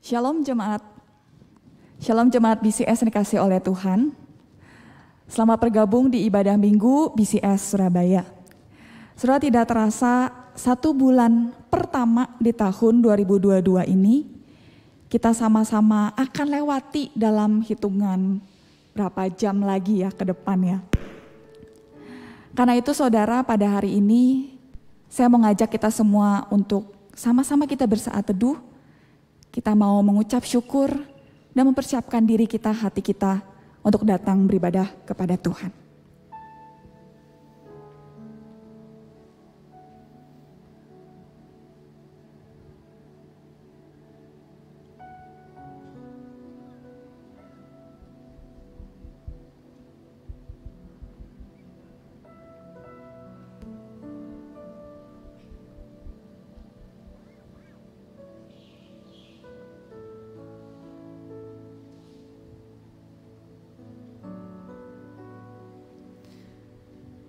Shalom jemaat. Shalom jemaat BCS yang dikasih oleh Tuhan. Selamat bergabung di ibadah minggu BCS Surabaya. Saudara, tidak terasa 1 bulan pertama di tahun 2022 ini, kita sama-sama akan lewati dalam hitungan berapa jam lagi ya ke depan ya. Karena itu saudara, pada hari ini saya mau ngajak kita semua untuk sama-sama kita bersaat teduh. Kita mau mengucap syukur dan mempersiapkan diri kita, hati kita untuk datang beribadah kepada Tuhan.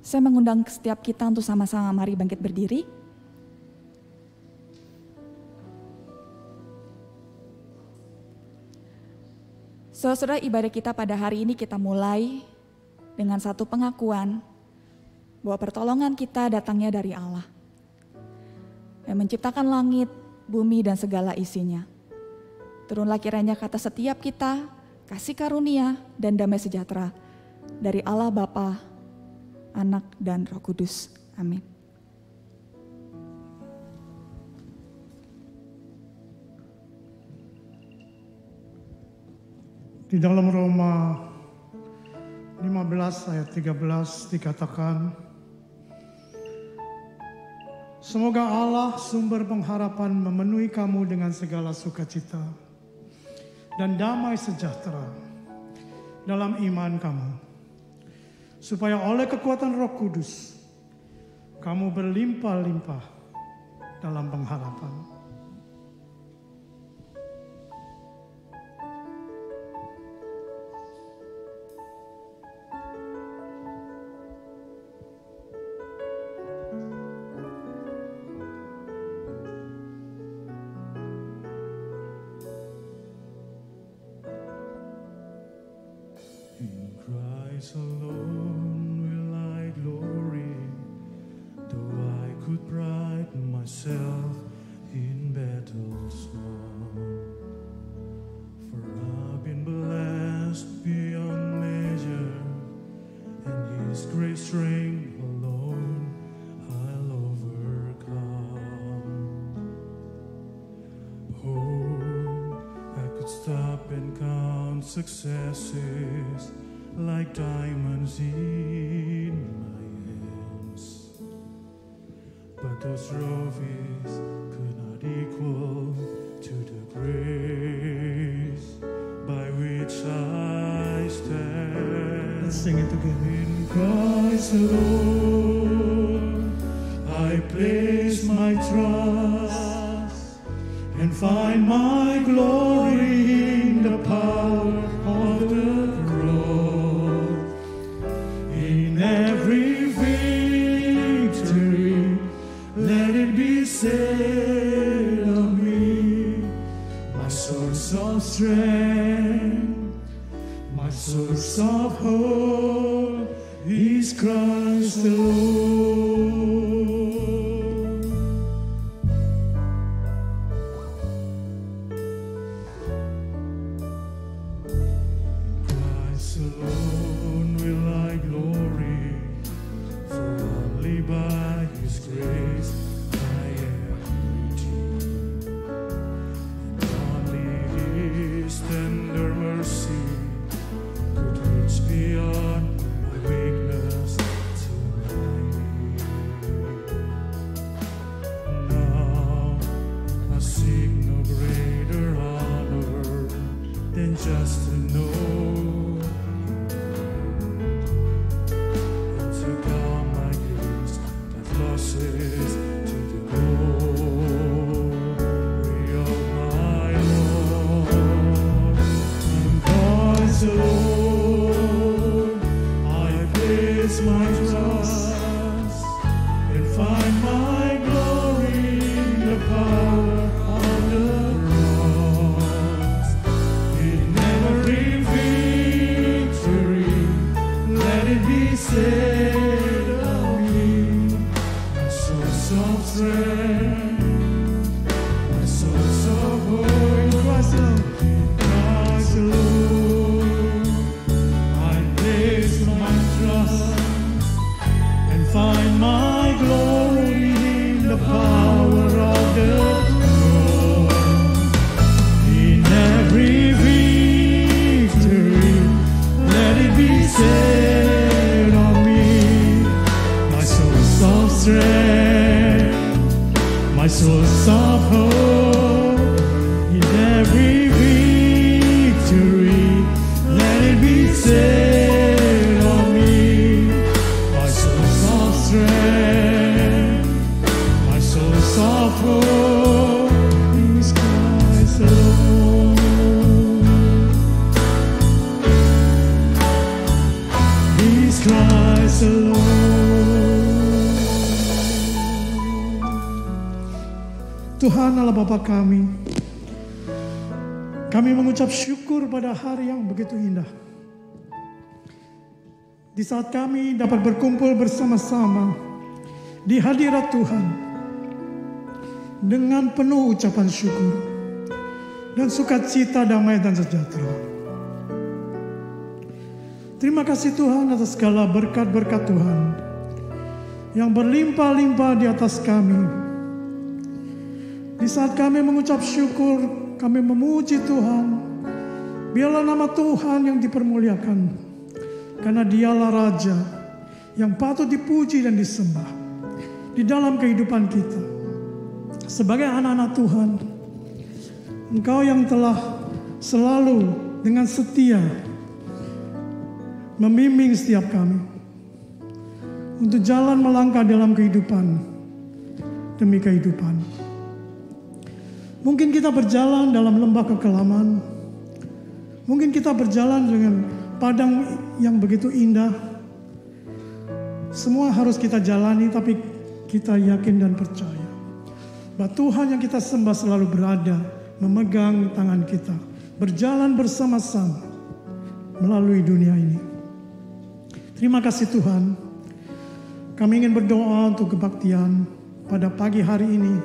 Saya mengundang setiap kita untuk sama-sama mari bangkit berdiri. Saudara, ibadah kita pada hari ini kita mulai dengan satu pengakuan bahwa pertolongan kita datangnya dari Allah yang menciptakan langit, bumi dan segala isinya. Turunlah kiranya kata setiap kita kasih karunia dan damai sejahtera dari Allah Bapa, Anak dan Roh Kudus. Amin. Di dalam Roma 15 ayat 13 dikatakan, semoga Allah sumber pengharapan memenuhi kamu dengan segala sukacita dan damai sejahtera dalam iman kamu, supaya oleh kekuatan Roh Kudus kamu berlimpah-limpah dalam pengharapan. In Christ alone will I glory, though I could pride myself in battles won. For I've been blessed beyond measure, and His great strength alone I'll overcome. Oh, I could stop and count successes like diamonds in my hands, but those trophies could not equal to the grace by which I stand. Let's sing it together. In Christ alone I place my trust and find my glory in the power of the cross. In every victory, let it be said of me, my source of strength, my source of hope is Christ alone. Christ alone will I glory, for only by His grace I am redeemed, and only His tender mercy could reach beyond my weakness to my need. Now I seek no greater honor than just to know and to count my grace that losses to the glory of my Lord. In Christ alone I place my trust and find my glory in the power of the cross. Tuhan Allah Bapa kami mengucap syukur pada hari yang begitu indah. Di saat kami dapat berkumpul bersama-sama di hadirat Tuhan dengan penuh ucapan syukur dan sukacita, damai dan sejahtera. Terima kasih Tuhan atas segala berkat-berkat Tuhan yang berlimpah-limpah di atas kami. Di saat kami mengucap syukur, kami memuji Tuhan. Biarlah nama Tuhan yang dipermuliakan, karena Dialah Raja yang patut dipuji dan disembah di dalam kehidupan kita. Sebagai anak-anak Tuhan, Engkau yang telah selalu dengan setia membimbing setiap kami untuk jalan melangkah dalam kehidupan demi kehidupan. Mungkin kita berjalan dalam lembah kekelaman, mungkin kita berjalan dengan padang yang begitu indah. Semua harus kita jalani, tapi kita yakin dan percaya bahwa Tuhan yang kita sembah selalu berada, memegang tangan kita, berjalan bersama-sama melalui dunia ini. Terima kasih Tuhan. Kami ingin berdoa untuk kebaktian pada pagi hari ini.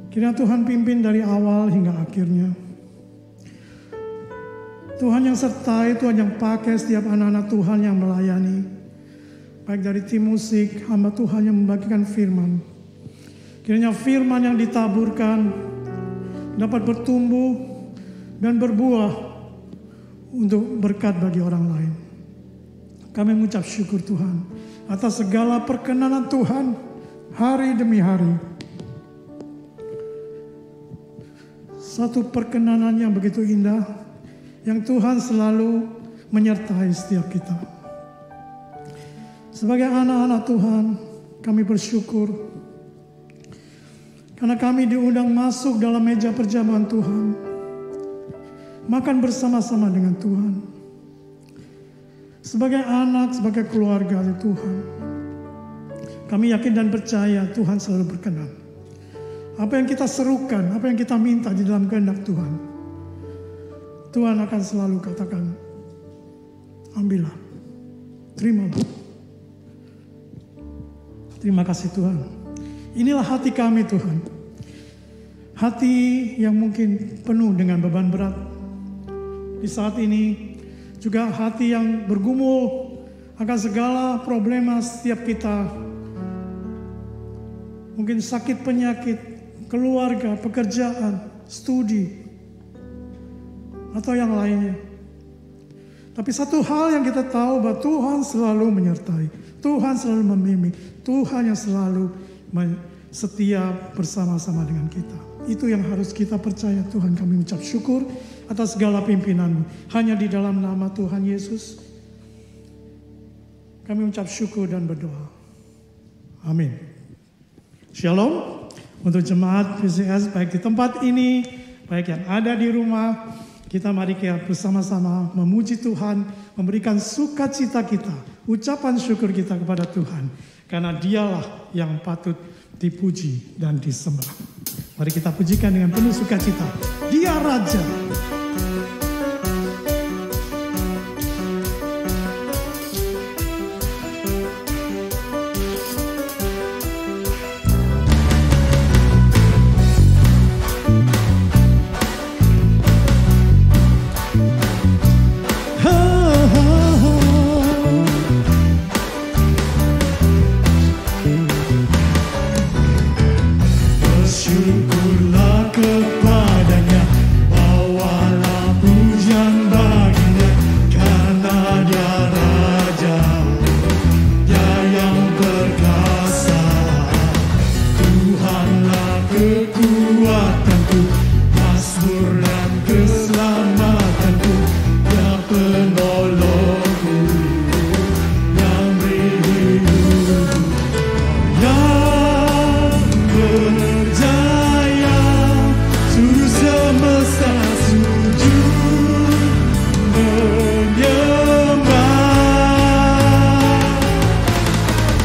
Kiranya Tuhan pimpin dari awal hingga akhirnya. Tuhan yang sertai, Tuhan yang pakai setiap anak-anak Tuhan yang melayani. Baik dari tim musik, hamba Tuhan yang membagikan firman. Kiranya firman yang ditaburkan dapat bertumbuh dan berbuah untuk berkat bagi orang lain. Kami mengucap syukur Tuhan atas segala perkenanan Tuhan hari demi hari. Satu perkenanan yang begitu indah, yang Tuhan selalu menyertai setiap kita. Sebagai anak-anak Tuhan, kami bersyukur karena kami diundang masuk dalam meja perjamuan Tuhan, makan bersama-sama dengan Tuhan. Sebagai anak, sebagai keluarga Tuhan, kami yakin dan percaya Tuhan selalu berkenan. Apa yang kita serukan, apa yang kita minta di dalam kehendak Tuhan, Tuhan akan selalu katakan, ambillah, terimalah. Terima kasih Tuhan. Inilah hati kami Tuhan. Hati yang mungkin penuh dengan beban berat. Di saat ini juga hati yang bergumul akan segala problema setiap kita. Mungkin sakit penyakit, keluarga, pekerjaan, studi, atau yang lainnya. Tapi satu hal yang kita tahu bahwa Tuhan selalu menyertai, Tuhan selalu membimbing, Tuhan yang selalu setia bersama-sama dengan kita. Itu yang harus kita percaya. Tuhan, kami mengucap syukur atas segala pimpinan-Mu. Hanya di dalam nama Tuhan Yesus kami mengucap syukur dan berdoa. Amin. Shalom. Untuk jemaat PCS baik di tempat ini, baik yang ada di rumah, kita mari kita bersama-sama memuji Tuhan, memberikan sukacita kita, ucapan syukur kita kepada Tuhan, karena Dialah yang patut dipuji dan disembah. Mari kita pujikan dengan penuh sukacita. Dia Raja. Syukurlah kepadanya, bawalah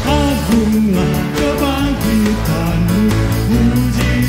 Agunglah kebangkitanmu, puji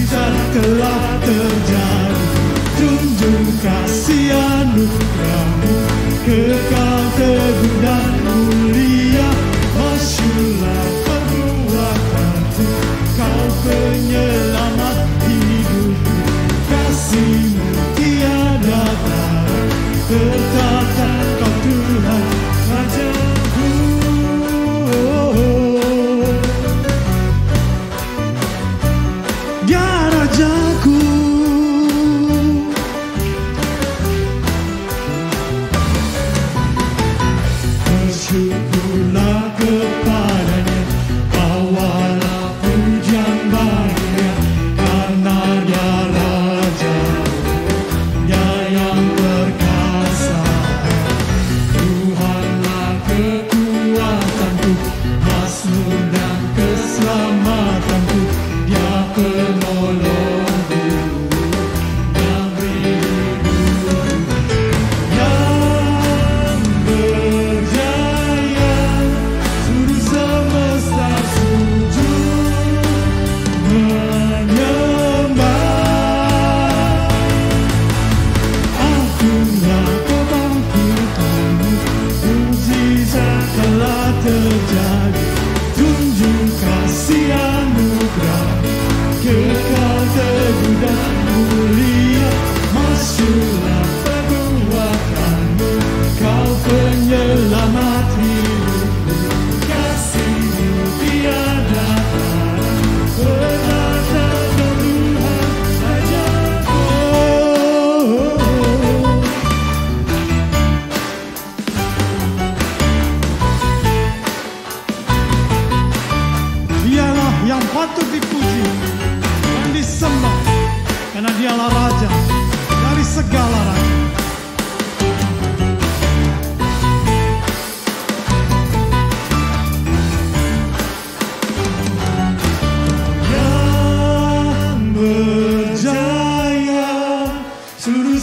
segala raja.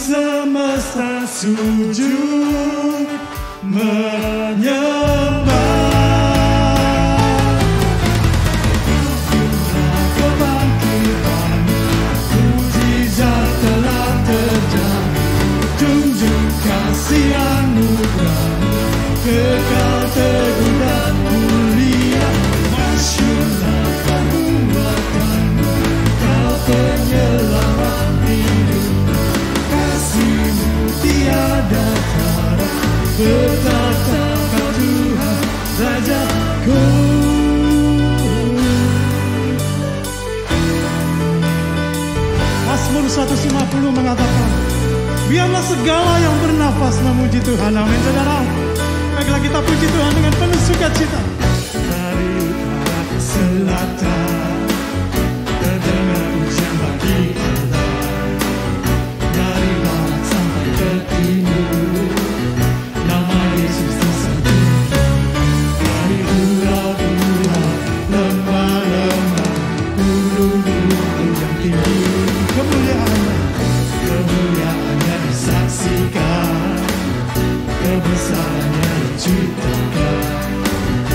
Semesta sujud menyembah. Kebangkitan mujizat telah terjadi. Tunjuk kasih anugerah kekal teguh dan mulia. Masyurlah perbuatanmu, kau penyelamat hidup. Tiada tara bertata kau Tuhan Rajaku. Mazmur 150 mengatakan, biarlah segala yang bernafas memuji Tuhan. Amin saudara. Baiklah kita puji Tuhan dengan penuh sukacita. Dari utara ke selatan terdengar pujian bagi Allah. Dari barat sampai ke timur, nama Yesus disanjung. Dari pulau-pulau, lembah-lembah, gunung-gunung yang tinggi, kemuliaannya disaksikan, kebesarannya diceritakan.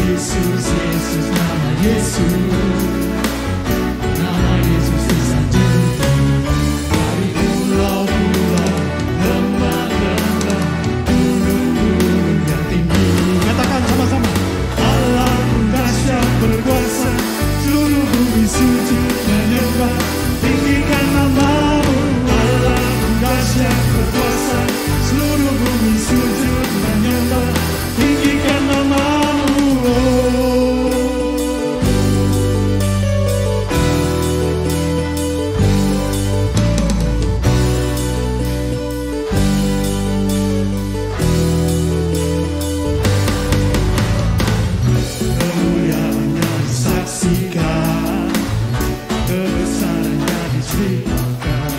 Yesus, Yesus, nama Yesus, nama Yesus disanjung. Dari pulau-pulau, lembah-lembah, gunung-gunung yang tinggi. Katakan sama-sama. Allah dahsyat berkuasa, seluruh bumi sujud menyembah. Tinggikan namamu. Allah dahsyat berkuasa, seluruh bumi sujud menyembah. Tinggikan namamu. Kemuliaannya disaksikan, kebesarannya diceritakan.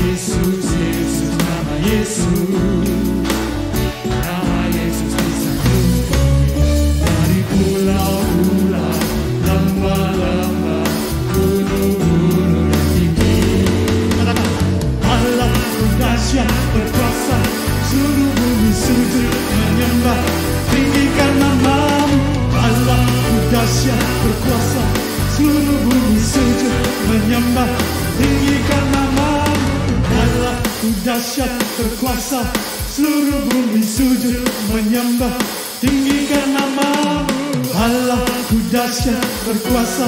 Yesus, Yesus, nama Yesus, nama Yesus disanjungkan. Dari pulau-pulau, lembah-lembah, gunung-gunung yang tinggi. Katakan, Allah dahsyat berkuasa, seluruh bumi sujud menyembah. Tinggikan namamu. Allah dahsyat berkuasa, seluruh bumi sujud menyembah. Tinggikan namamu. Allah dahsyat berkuasa, seluruh bumi sujud menyembah. Tinggikan namamu. Allah dahsyat berkuasa,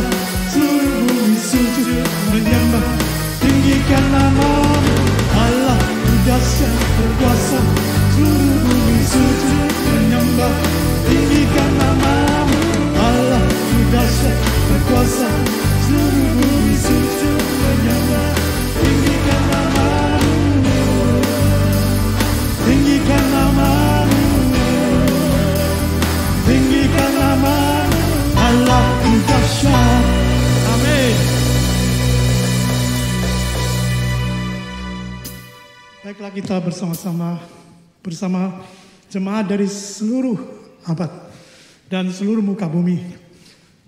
seluruh bumi sujud menyembah. Tinggikan namamu. Allah dahsyat berkuasa, seluruh bumi sujud menyembah. Tinggikan namamu. Allah dahsyat berkuasa, seluruh bumi sujud menyembah. Tinggikan namamu. Tinggikan namamu. Tinggikan namamu. Allah dahsyat. Amin. Baiklah kita bersama jemaat dari seluruh abad dan seluruh muka bumi.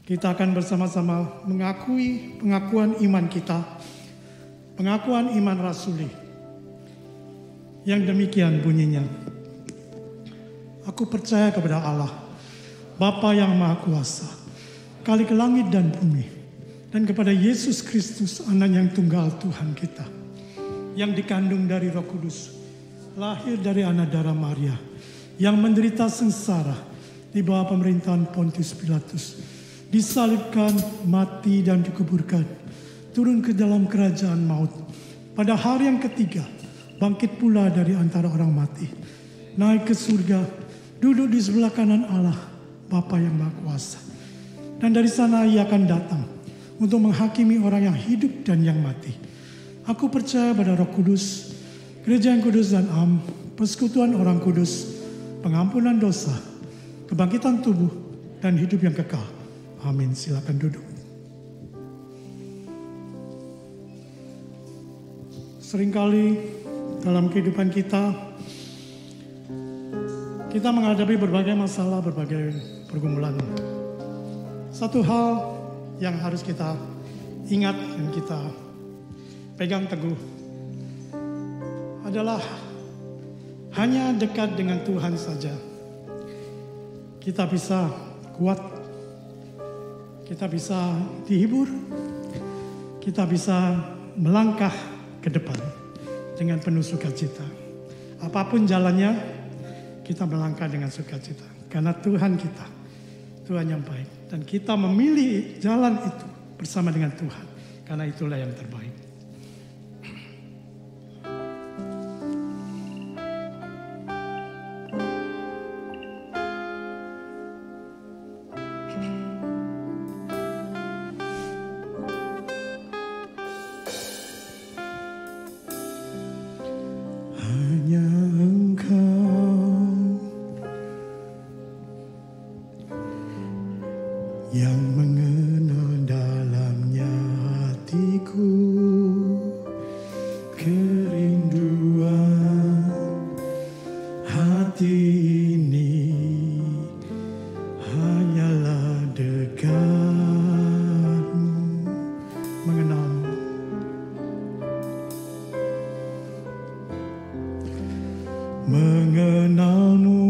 Kita akan bersama-sama mengakui pengakuan iman kita, pengakuan iman rasuli. Yang demikian bunyinya. Aku percaya kepada Allah, Bapa yang Maha Kuasa, Kali ke langit dan bumi, dan kepada Yesus Kristus, Anak yang tunggal Tuhan kita, yang dikandung dari Roh Kudus, lahir dari anak darah Maria, yang menderita sengsara di bawah pemerintahan Pontius Pilatus, disalibkan, mati dan dikuburkan, turun ke dalam kerajaan maut. Pada hari yang ketiga, bangkit pula dari antara orang mati, naik ke surga, duduk di sebelah kanan Allah, Bapa yang Maha Kuasa. Dan dari sana ia akan datang untuk menghakimi orang yang hidup dan yang mati. Aku percaya pada Roh Kudus, gereja yang kudus dan am, persekutuan orang kudus, pengampunan dosa, kebangkitan tubuh, dan hidup yang kekal. Amin. Silakan duduk. Seringkali dalam kehidupan kita menghadapi berbagai masalah, berbagai pergumulan. Satu hal yang harus kita ingat dan kita pegang teguh adalah hanya dekat dengan Tuhan saja kita bisa kuat, kita bisa dihibur, kita bisa melangkah ke depan dengan penuh sukacita. Apapun jalannya, kita melangkah dengan sukacita. Karena Tuhan kita, Tuhan yang baik. Dan kita memilih jalan itu bersama dengan Tuhan. Karena itulah yang terbaik. Yang mengenal dalamnya hatiku, kerinduan hati ini hanyalah dekatmu, mengenalmu. Mengenalmu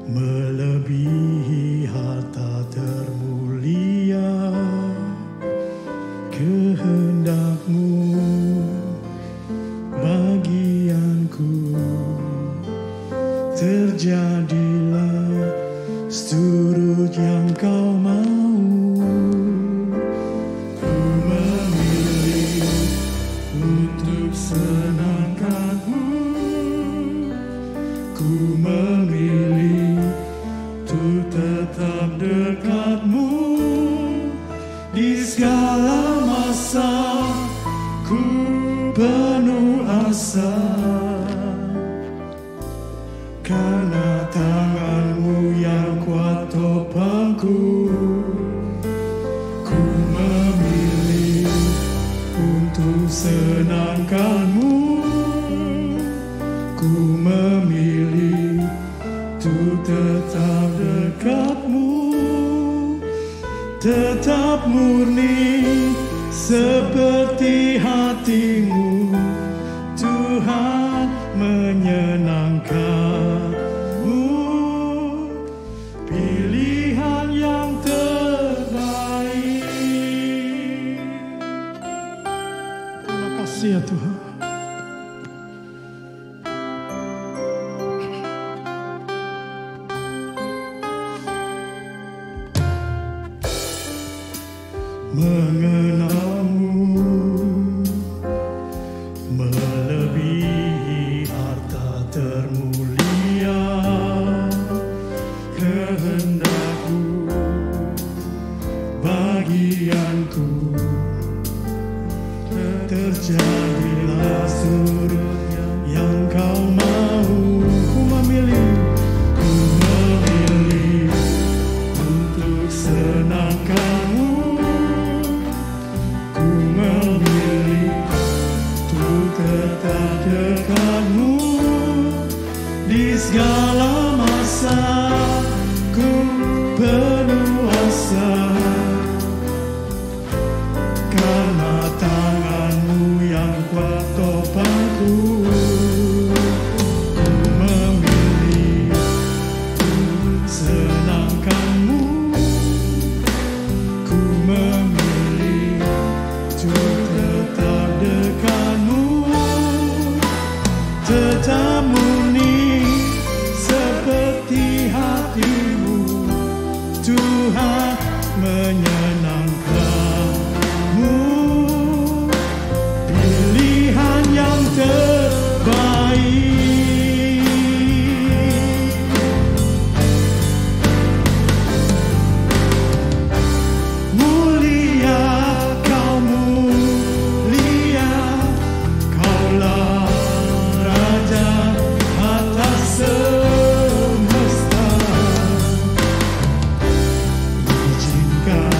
melebihi harta termulia, kehendakmu bagianku, terjadilah seturut yang kau mau. Ku memilih untuk senangkanmu, ku memilih untuk tetap dekatmu di segala masa. Ku penuh asa karena tanganmu yang kuat topangku. Ku memilih untuk senangkanmu, ku memilih untuk tetap dekatmu, tetap murni seperti hatimu. Tuhan menyenangkanmu, pilihan yang terbaik. Terima kasih ya Tuhan. Mengenalmu melebihi harta termulia, kehendakku bagianku, terjadilah seturut yang kau mau. Ku memilih untuk senangkanmu, ku memilih untuk tetap dekatmu di segala masa. Ku penuh asa karena tanganmu yang kuat topangku. Ku memilih untuk senangkanmu, ku memilih untuk tetap dekatmu, tetap murni seperti hatimu. Tuhan menyenangkanmu, pilihan yang terbaik. Mulia kau, mulia kaulah Raja atas semesta. Izinkan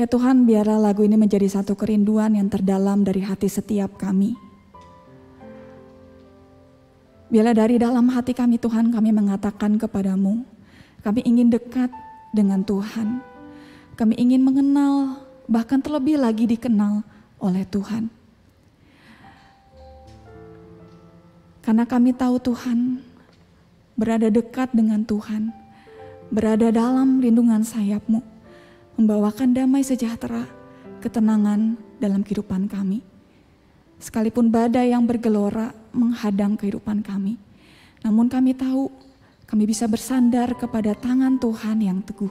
Ya Tuhan, biarlah lagu ini menjadi satu kerinduan yang terdalam dari hati setiap kami. Biarlah dari dalam hati kami Tuhan, kami mengatakan kepadamu, kami ingin dekat dengan Tuhan. Kami ingin mengenal, bahkan terlebih lagi dikenal oleh Tuhan. Karena kami tahu Tuhan, berada dekat dengan Tuhan, berada dalam lindungan sayap-Mu, membawakan damai sejahtera, ketenangan dalam kehidupan kami. Sekalipun badai yang bergelora menghadang kehidupan kami, namun kami tahu kami bisa bersandar kepada tangan Tuhan yang teguh.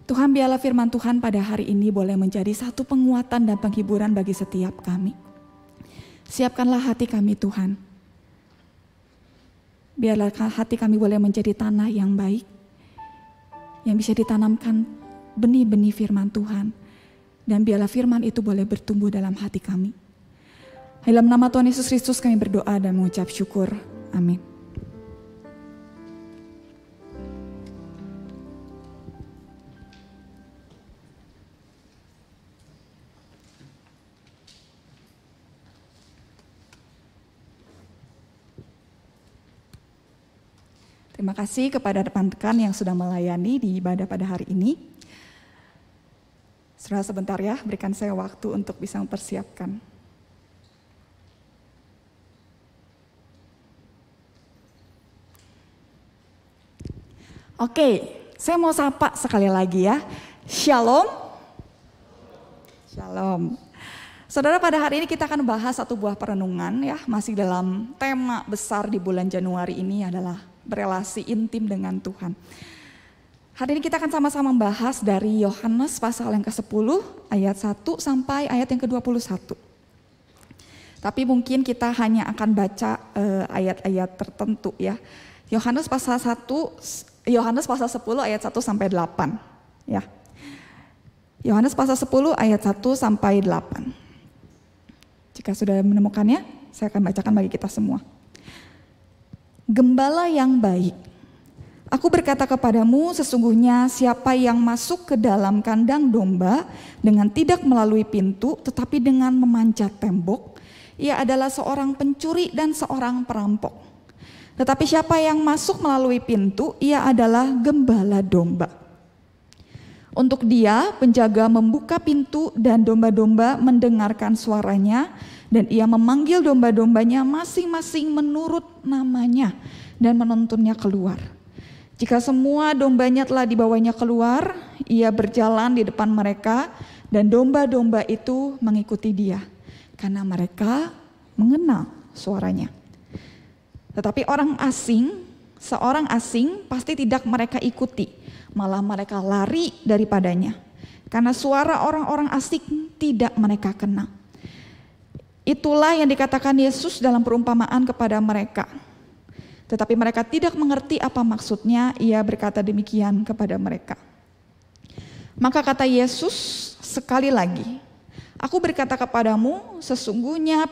Tuhan, biarlah firman Tuhan pada hari ini boleh menjadi satu penguatan dan penghiburan bagi setiap kami. Siapkanlah hati kami Tuhan. Biarlah hati kami boleh menjadi tanah yang baik, yang bisa ditanamkan benih-benih firman Tuhan. Dan biarlah firman itu boleh bertumbuh dalam hati kami. Dalam nama Tuhan Yesus Kristus kami berdoa dan mengucap syukur. Amin. Terima kasih kepada rekan-rekan yang sudah melayani di ibadah pada hari ini. Saudara sebentar ya, berikan saya waktu untuk bisa mempersiapkan. Oke, saya mau sapa sekali lagi ya. Shalom. Shalom. Saudara, pada hari ini kita akan bahas satu buah perenungan ya, masih dalam tema besar di bulan Januari ini adalah berelasi intim dengan Tuhan. Hari ini kita akan sama-sama membahas dari Yohanes pasal yang ke-10 ayat 1 sampai ayat yang ke-21. Tapi mungkin kita hanya akan baca ayat-ayat tertentu ya. Yohanes pasal 10 ayat 1 sampai 8 ya. Yohanes pasal 10 ayat 1 sampai 8. Jika sudah menemukannya, saya akan bacakan bagi kita semua. Gembala yang baik, aku berkata kepadamu, sesungguhnya siapa yang masuk ke dalam kandang domba dengan tidak melalui pintu, tetapi dengan memanjat tembok, ia adalah seorang pencuri dan seorang perampok. Tetapi siapa yang masuk melalui pintu, ia adalah gembala domba. Untuk dia, penjaga membuka pintu dan domba-domba mendengarkan suaranya, dan ia memanggil domba-dombanya masing-masing menurut namanya dan menuntunnya keluar. Jika semua dombanya telah dibawanya keluar, ia berjalan di depan mereka dan domba-domba itu mengikuti dia, karena mereka mengenal suaranya. Tetapi seorang asing pasti tidak mereka ikuti, malah mereka lari daripadanya, karena suara orang-orang asing tidak mereka kenal. Itulah yang dikatakan Yesus dalam perumpamaan kepada mereka. Tetapi mereka tidak mengerti apa maksudnya, ia berkata demikian kepada mereka. Maka kata Yesus sekali lagi, aku berkata kepadamu, sesungguhnya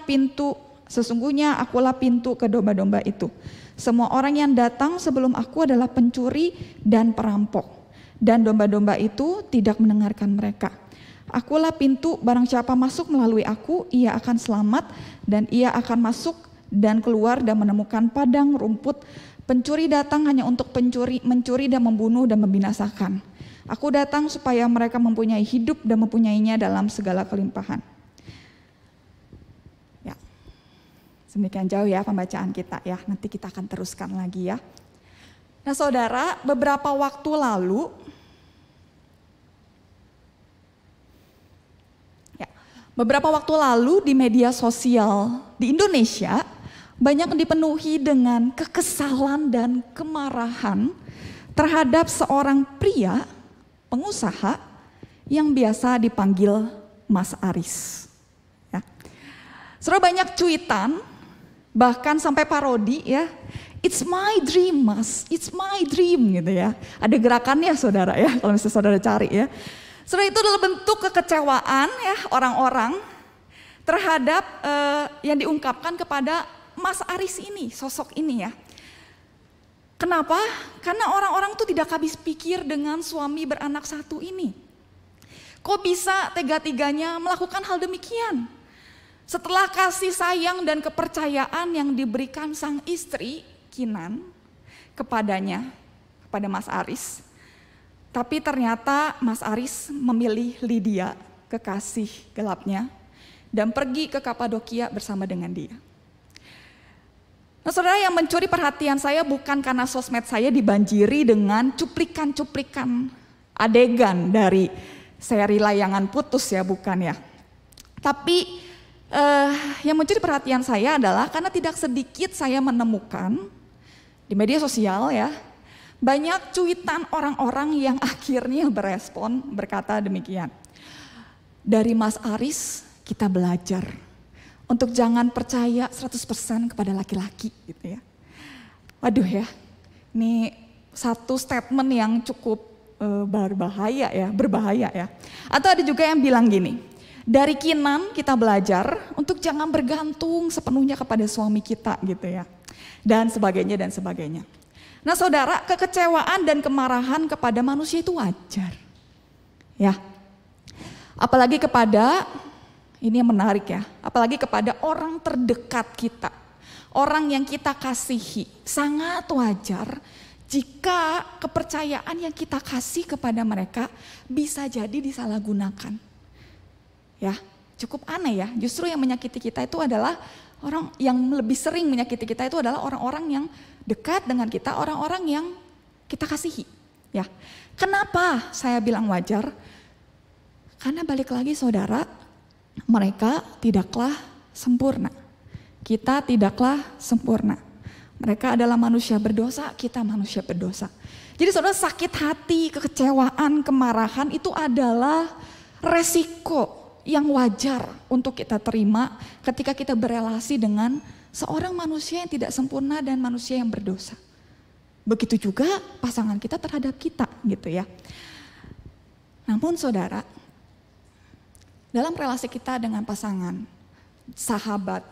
akulah pintu ke domba-domba itu. Semua orang yang datang sebelum aku adalah pencuri dan perampok, dan domba-domba itu tidak mendengarkan mereka. Akulah pintu, barang siapa masuk melalui aku, ia akan selamat dan ia akan masuk dan keluar dan menemukan padang rumput. Pencuri datang hanya untuk mencuri dan membunuh dan membinasakan. Aku datang supaya mereka mempunyai hidup dan mempunyainya dalam segala kelimpahan. Ya, sedemikian jauh ya pembacaan kita ya. Nanti kita akan teruskan lagi ya. Nah saudara, beberapa waktu lalu di media sosial di Indonesia banyak dipenuhi dengan kekesalan dan kemarahan terhadap seorang pria pengusaha yang biasa dipanggil Mas Aris. Ya. Saudara, banyak cuitan, bahkan sampai parodi ya. It's my dream Mas, it's my dream gitu ya. Ada gerakannya saudara ya, kalau misalnya saudara cari ya. Saudara, itu adalah bentuk kekecewaan ya orang-orang terhadap yang diungkapkan kepada Mas Aris ini, sosok ini ya. Kenapa? Karena orang-orang tuh tidak habis pikir dengan suami beranak satu ini. Kok bisa tega-teganya melakukan hal demikian? Setelah kasih sayang dan kepercayaan yang diberikan sang istri Kinan kepadanya, kepada Mas Aris. Tapi ternyata Mas Aris memilih Lydia, kekasih gelapnya, dan pergi ke Kapadokia bersama dengan dia. Nah, saudara, yang mencuri perhatian saya bukan karena sosmed saya dibanjiri dengan cuplikan-cuplikan adegan dari seri layangan putus ya, bukan ya. Tapi yang mencuri perhatian saya adalah karena tidak sedikit saya menemukan di media sosial ya, banyak cuitan orang-orang yang akhirnya berespon berkata demikian. Dari Mas Aris kita belajar untuk jangan percaya 100% kepada laki-laki gitu ya. Waduh ya, ini satu statement yang cukup berbahaya ya. Atau ada juga yang bilang gini, dari Kinan kita belajar untuk jangan bergantung sepenuhnya kepada suami kita gitu ya. Dan sebagainya dan sebagainya. Nah saudara, kekecewaan dan kemarahan kepada manusia itu wajar. Ya, apalagi kepada, ini yang menarik ya, apalagi kepada orang terdekat kita, orang yang kita kasihi, sangat wajar jika kepercayaan yang kita kasih kepada mereka bisa jadi disalahgunakan. Ya, cukup aneh ya, justru yang menyakiti kita itu adalah orang yang lebih sering menyakiti kita itu adalah orang-orang yang dekat dengan kita, orang-orang yang kita kasihi. Ya, kenapa saya bilang wajar? Karena balik lagi saudara, mereka tidaklah sempurna. Kita tidaklah sempurna. Mereka adalah manusia berdosa, kita manusia berdosa. Jadi saudara, sakit hati, kekecewaan, kemarahan itu adalah resiko yang wajar untuk kita terima ketika kita berelasi dengan seorang manusia yang tidak sempurna dan manusia yang berdosa. Begitu juga pasangan kita terhadap kita gitu ya. Namun saudara, dalam relasi kita dengan pasangan, sahabat,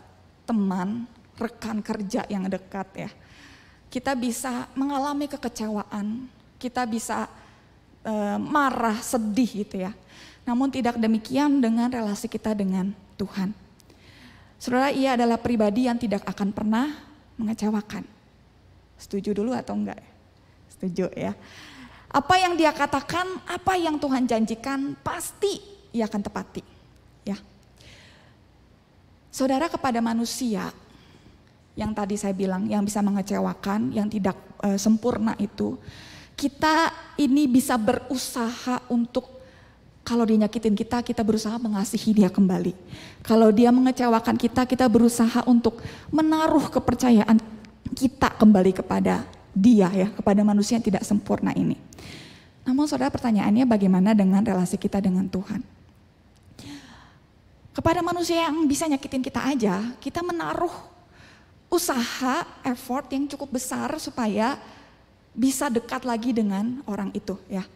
teman, rekan kerja yang dekat ya, kita bisa mengalami kekecewaan, kita bisa marah, sedih gitu ya. Namun tidak demikian dengan relasi kita dengan Tuhan. Saudara, ia adalah pribadi yang tidak akan pernah mengecewakan. Setuju dulu atau enggak? Setuju ya. Apa yang dia katakan, apa yang Tuhan janjikan, pasti ia akan tepati. Ya. Saudara, kepada manusia yang tadi saya bilang, yang bisa mengecewakan, yang tidak sempurna itu, kita ini bisa berusaha untuk, kalau dia nyakitin kita, kita berusaha mengasihi dia kembali. Kalau dia mengecewakan kita, kita berusaha untuk menaruh kepercayaan kita kembali kepada dia ya, kepada manusia yang tidak sempurna ini. Namun saudara, pertanyaannya bagaimana dengan relasi kita dengan Tuhan? Kepada manusia yang bisa nyakitin kita aja, kita menaruh usaha, effort yang cukup besar supaya bisa dekat lagi dengan orang itu ya.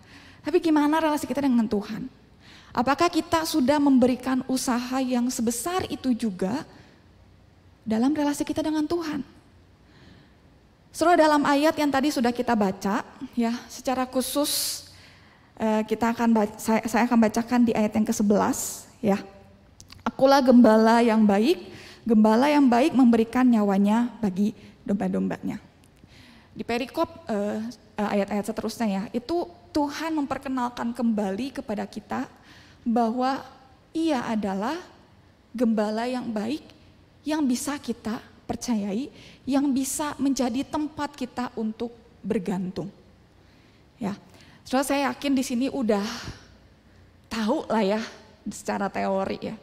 Tapi gimana relasi kita dengan Tuhan? Apakah kita sudah memberikan usaha yang sebesar itu juga dalam relasi kita dengan Tuhan? Saudara, dalam ayat yang tadi sudah kita baca ya, secara khusus saya akan bacakan di ayat yang ke-11 ya. Akulah gembala yang baik memberikan nyawanya bagi domba-dombanya. Di perikop ayat-ayat seterusnya ya, itu Tuhan memperkenalkan kembali kepada kita bahwa ia adalah gembala yang baik yang bisa kita percayai, yang bisa menjadi tempat kita untuk bergantung. Ya, saudara, saya yakin di sini udah tahu lah ya secara teori ya.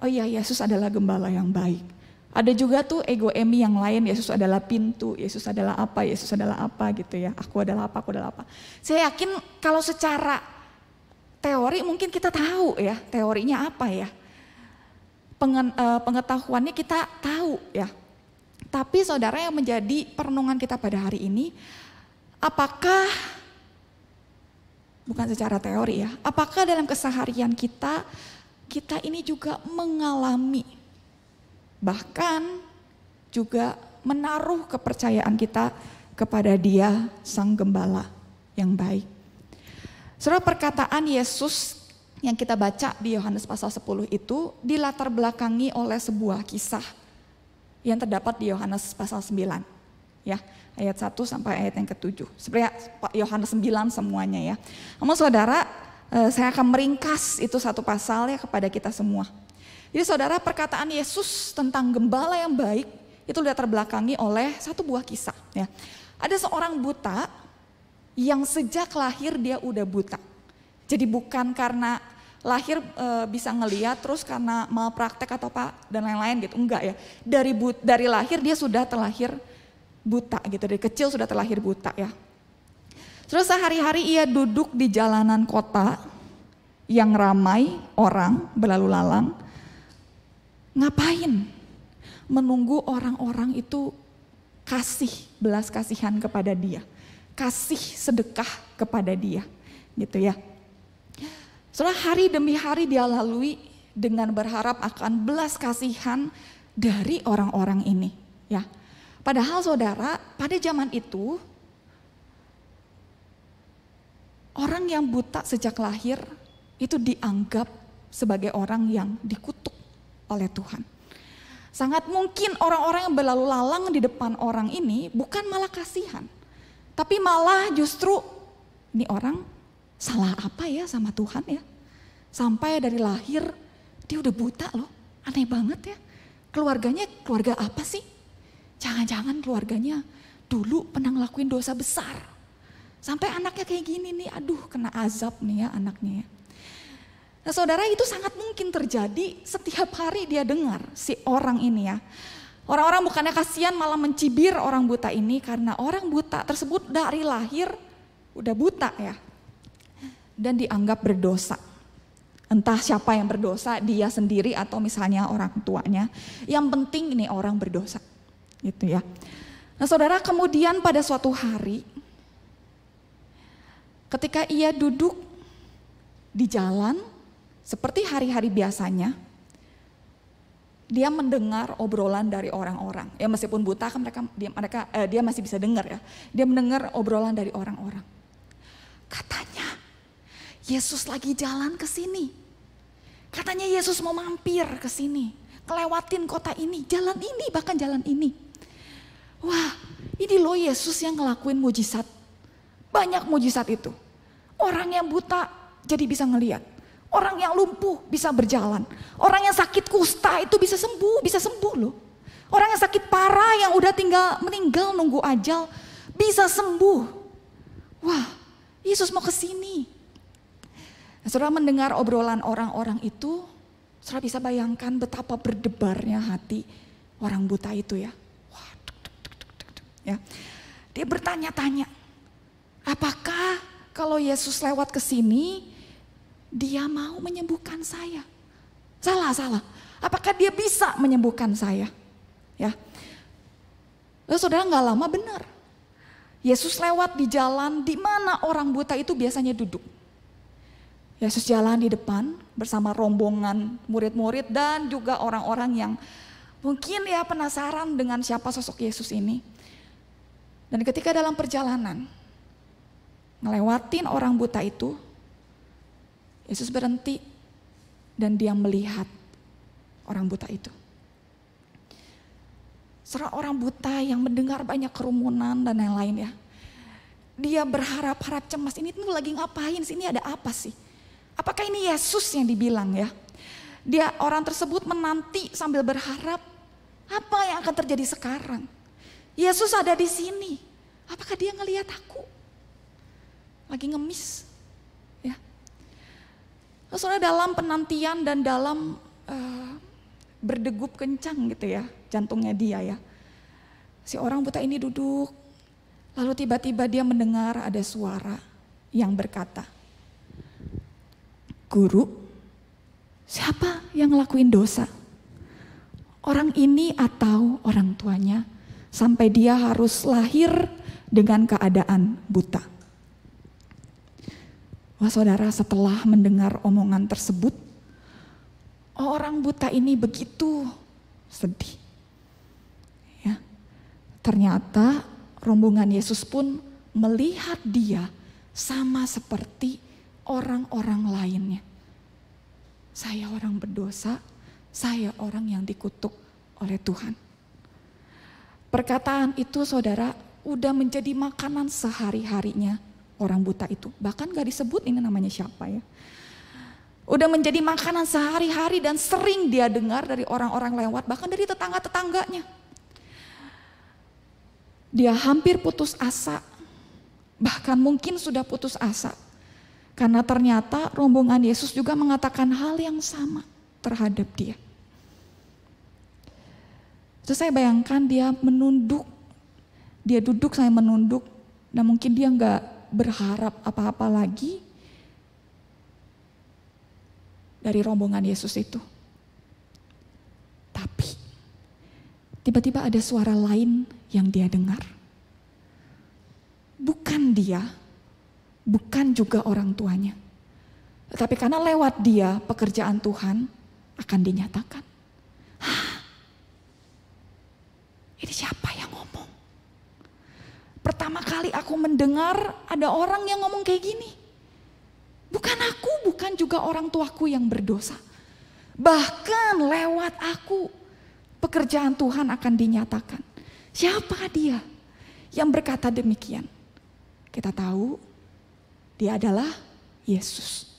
Oh iya, Yesus adalah gembala yang baik. Ada juga tuh ego emi yang lain, Yesus adalah pintu, Yesus adalah apa gitu ya. Aku adalah apa. Saya yakin kalau secara teori mungkin kita tahu ya, teorinya apa ya. Pengetahuannya kita tahu ya. Tapi saudara, yang menjadi perenungan kita pada hari ini, apakah, bukan secara teori ya, apakah dalam keseharian kita ini juga mengalami, bahkan juga menaruh kepercayaan kita kepada Dia, Sang Gembala yang baik. Saudara, perkataan Yesus yang kita baca di Yohanes pasal 10 itu dilatar belakangi oleh sebuah kisah yang terdapat di Yohanes pasal 9. Ya, ayat 1 sampai ayat yang ke-7. Sebenarnya Yohanes 9 semuanya ya. Namun saudara, saya akan meringkas itu satu pasal ya kepada kita semua. Jadi saudara, perkataan Yesus tentang gembala yang baik itu dilatar belakangi oleh satu buah kisah ya. Ada seorang buta yang sejak lahir dia udah buta. Jadi bukan karena lahir bisa ngelihat terus karena malpraktek atau apa dan lain-lain gitu, enggak ya. Dari lahir dia sudah terlahir buta gitu, dari kecil sudah terlahir buta ya. Terus sehari-hari ia duduk di jalanan kota yang ramai orang berlalu lalang. Ngapain? Menunggu orang-orang itu kasih belas kasihan kepada dia. Kasih sedekah kepada dia gitu ya. Setelah hari demi hari dia lalui dengan berharap akan belas kasihan dari orang-orang ini ya. Padahal saudara, pada zaman itu orang yang buta sejak lahir itu dianggap sebagai orang yang dikutuk oleh Tuhan. Sangat mungkin orang-orang yang berlalu lalang di depan orang ini bukan malah kasihan, tapi malah justru ini orang salah apa ya sama Tuhan ya. Sampai dari lahir dia udah buta loh, aneh banget ya. Keluarganya keluarga apa sih? Jangan-jangan keluarganya dulu pernah ngelakuin dosa besar. Sampai anaknya kayak gini nih, aduh kena azab nih ya anaknya ya. Nah saudara, itu sangat mungkin terjadi setiap hari dia dengar si orang ini ya. Orang-orang bukannya kasihan malah mencibir orang buta ini karena orang buta tersebut dari lahir udah buta ya. Dan dianggap berdosa. Entah siapa yang berdosa, dia sendiri atau misalnya orang tuanya. Yang penting ini orang berdosa gitu ya. Nah saudara, kemudian pada suatu hari ketika ia duduk di jalan seperti hari-hari biasanya, dia mendengar obrolan dari orang-orang. Ya meskipun buta kan dia masih bisa dengar ya. Dia mendengar obrolan dari orang-orang. Katanya Yesus lagi jalan ke sini. Katanya Yesus mau mampir ke sini, ngelewatin kota ini, jalan ini, bahkan jalan ini. Wah, ini loh Yesus yang ngelakuin mujizat. Banyak mujizat itu. Orang yang buta jadi bisa ngelihat. Orang yang lumpuh bisa berjalan. Orang yang sakit kusta itu bisa sembuh loh. Orang yang sakit parah yang udah meninggal nunggu ajal bisa sembuh. Wah, Yesus mau ke sini. Nah, saudara mendengar obrolan orang-orang itu, saudara bisa bayangkan betapa berdebarnya hati orang buta itu ya. Wah, ya. Dia bertanya-tanya, apakah kalau Yesus lewat ke sini, dia mau menyembuhkan saya? Salah. Apakah dia bisa menyembuhkan saya? Ya. Lalu saudara nggak lama benar. Yesus lewat di jalan di mana orang buta itu biasanya duduk. Yesus jalan di depan bersama rombongan murid-murid dan juga orang-orang yang mungkin ya penasaran dengan siapa sosok Yesus ini. Dan ketika dalam perjalanan ngelewatin orang buta itu, Yesus berhenti dan dia melihat orang buta itu. Seorang orang buta yang mendengar banyak kerumunan dan lain-lain ya. Dia berharap-harap cemas, ini tuh lagi ngapain sih, ini ada apa sih? Apakah ini Yesus yang dibilang ya? Orang tersebut menanti sambil berharap, apa yang akan terjadi sekarang? Yesus ada di sini, apakah dia ngelihat aku? Lagi ngemis. Soalnya dalam penantian dan dalam berdegup kencang gitu ya jantungnya dia ya. Si orang buta ini duduk, lalu tiba-tiba dia mendengar ada suara yang berkata, Guru, siapa yang ngelakuin dosa? Orang ini atau orang tuanya sampai dia harus lahir dengan keadaan buta? Wah saudara, setelah mendengar omongan tersebut, orang buta ini begitu sedih. Ya, ternyata rombongan Yesus pun melihat dia sama seperti orang-orang lainnya. saya orang berdosa, saya orang yang dikutuk oleh Tuhan. Perkataan itu saudara udah menjadi makanan sehari-harinya orang buta itu. Bahkan gak disebut ini namanya siapa ya. Udah menjadi makanan sehari-hari dan sering dia dengar dari orang-orang lewat, bahkan dari tetangga-tetangganya. Dia hampir putus asa, bahkan mungkin sudah putus asa. Karena ternyata rombongan Yesus juga mengatakan hal yang sama terhadap dia. Terus saya bayangkan dia menunduk, dia duduk saya menunduk, dan mungkin dia gak berharap apa-apa lagi dari rombongan Yesus itu. Tapi tiba-tiba ada suara lain yang dia dengar. Bukan dia, bukan juga orang tuanya. Tetapi karena lewat dia pekerjaan Tuhan akan dinyatakan. Ini siapa yang ngomong? Pertama kali aku mendengar ada orang yang ngomong kayak gini. Bukan aku, bukan juga orang tuaku yang berdosa. Bahkan lewat aku pekerjaan Tuhan akan dinyatakan. Siapa dia yang berkata demikian? Kita tahu dia adalah Yesus.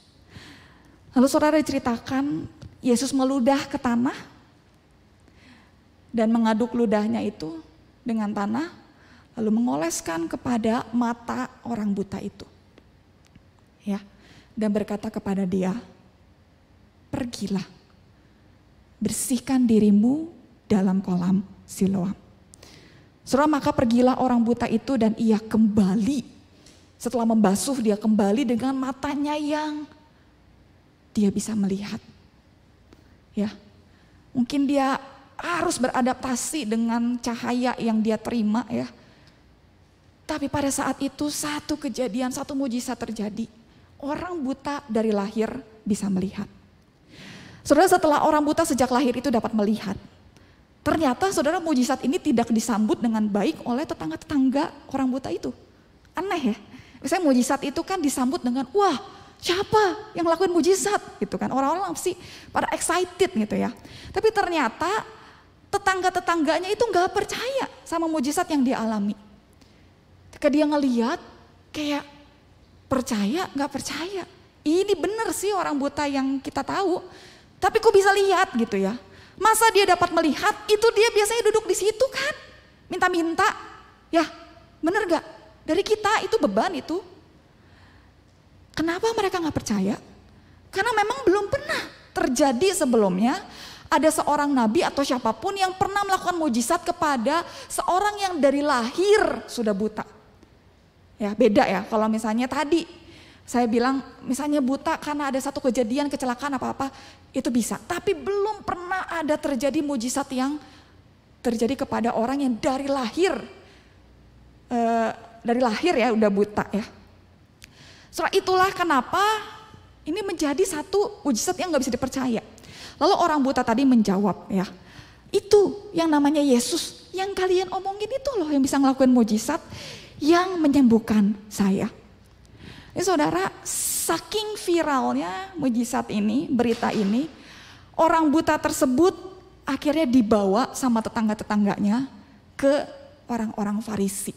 Lalu saudara ceritakan Yesus meludah ke tanah dan mengaduk ludahnya itu dengan tanah, lalu mengoleskan kepada mata orang buta itu. Ya, dan berkata kepada dia, pergilah, bersihkan dirimu dalam kolam Siloam. Saudara, maka pergilah orang buta itu dan ia kembali. Setelah membasuh dia kembali dengan matanya yang dia bisa melihat. Ya, mungkin dia harus beradaptasi dengan cahaya yang dia terima ya. Tapi pada saat itu satu kejadian, satu mujizat terjadi. Orang buta dari lahir bisa melihat. Saudara, setelah orang buta sejak lahir itu dapat melihat. Ternyata saudara, mujizat ini tidak disambut dengan baik oleh tetangga-tetangga orang buta itu. Aneh ya. Misalnya mujizat itu kan disambut dengan, wah siapa yang lakuin mujizat gitu kan. Orang-orang pasti pada excited gitu ya. Tapi ternyata tetangga-tetangganya itu gak percaya sama mujizat yang dia alami. Ketika dia ngeliat kayak percaya gak percaya. Ini bener sih orang buta yang kita tahu. Tapi kok bisa lihat gitu ya. Masa dia dapat melihat, itu dia biasanya duduk di situ kan. Minta-minta, ya bener gak? Dari kita itu beban itu. Kenapa mereka gak percaya? Karena memang belum pernah terjadi sebelumnya ada seorang nabi atau siapapun yang pernah melakukan mujizat kepada seorang yang dari lahir sudah buta. Ya beda ya kalau misalnya tadi saya bilang misalnya buta karena ada satu kejadian kecelakaan apa-apa itu bisa. Tapi belum pernah ada terjadi mujizat yang terjadi kepada orang yang dari lahir ya udah buta ya. Soal itulah kenapa ini menjadi satu mujizat yang gak bisa dipercaya. Lalu orang buta tadi menjawab ya, itu yang namanya Yesus yang kalian omongin itu loh yang bisa ngelakuin mujizat yang menyembuhkan saya. Ini saudara, saking viralnya mujizat ini, berita ini, orang buta tersebut akhirnya dibawa sama tetangga-tetangganya ke orang-orang Farisi.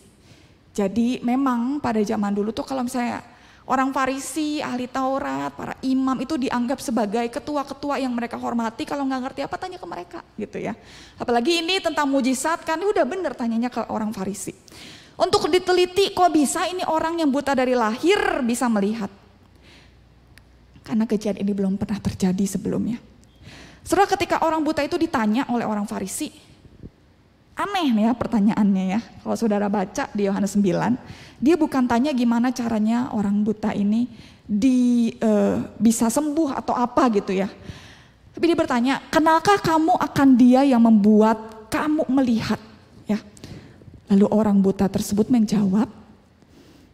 Jadi memang pada zaman dulu tuh kalau misalnya orang Farisi, ahli Taurat, para imam itu dianggap sebagai ketua-ketua yang mereka hormati. Kalau nggak ngerti apa tanya ke mereka gitu ya. Apalagi ini tentang mujizat kan udah bener tanyanya ke orang Farisi. Untuk diteliti kok bisa ini orang yang buta dari lahir bisa melihat. Karena kejadian ini belum pernah terjadi sebelumnya. Saudara, ketika orang buta itu ditanya oleh orang Farisi, aneh nih ya pertanyaannya ya. Kalau saudara baca di Yohanes 9, dia bukan tanya gimana caranya orang buta ini bisa sembuh atau apa gitu ya. Tapi dia bertanya, kenalkah kamu akan dia yang membuat kamu melihat? Ya. Lalu orang buta tersebut menjawab,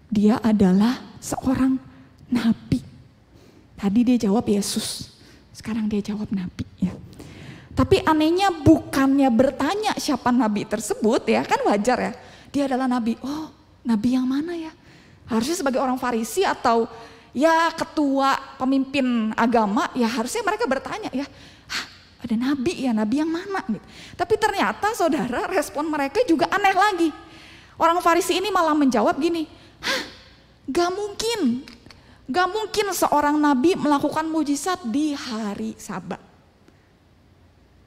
dia adalah seorang nabi. Tadi dia jawab Yesus, sekarang dia jawab nabi ya. Tapi anehnya bukannya bertanya siapa nabi tersebut ya, kan wajar ya. Dia adalah nabi, oh nabi yang mana ya? Harusnya sebagai orang Farisi atau ya ketua pemimpin agama, ya harusnya mereka bertanya ya, ada nabi ya, nabi yang mana gitu. Tapi ternyata saudara, respon mereka juga aneh lagi. Orang Farisi ini malah menjawab gini, gak mungkin seorang nabi melakukan mujizat di hari Sabat.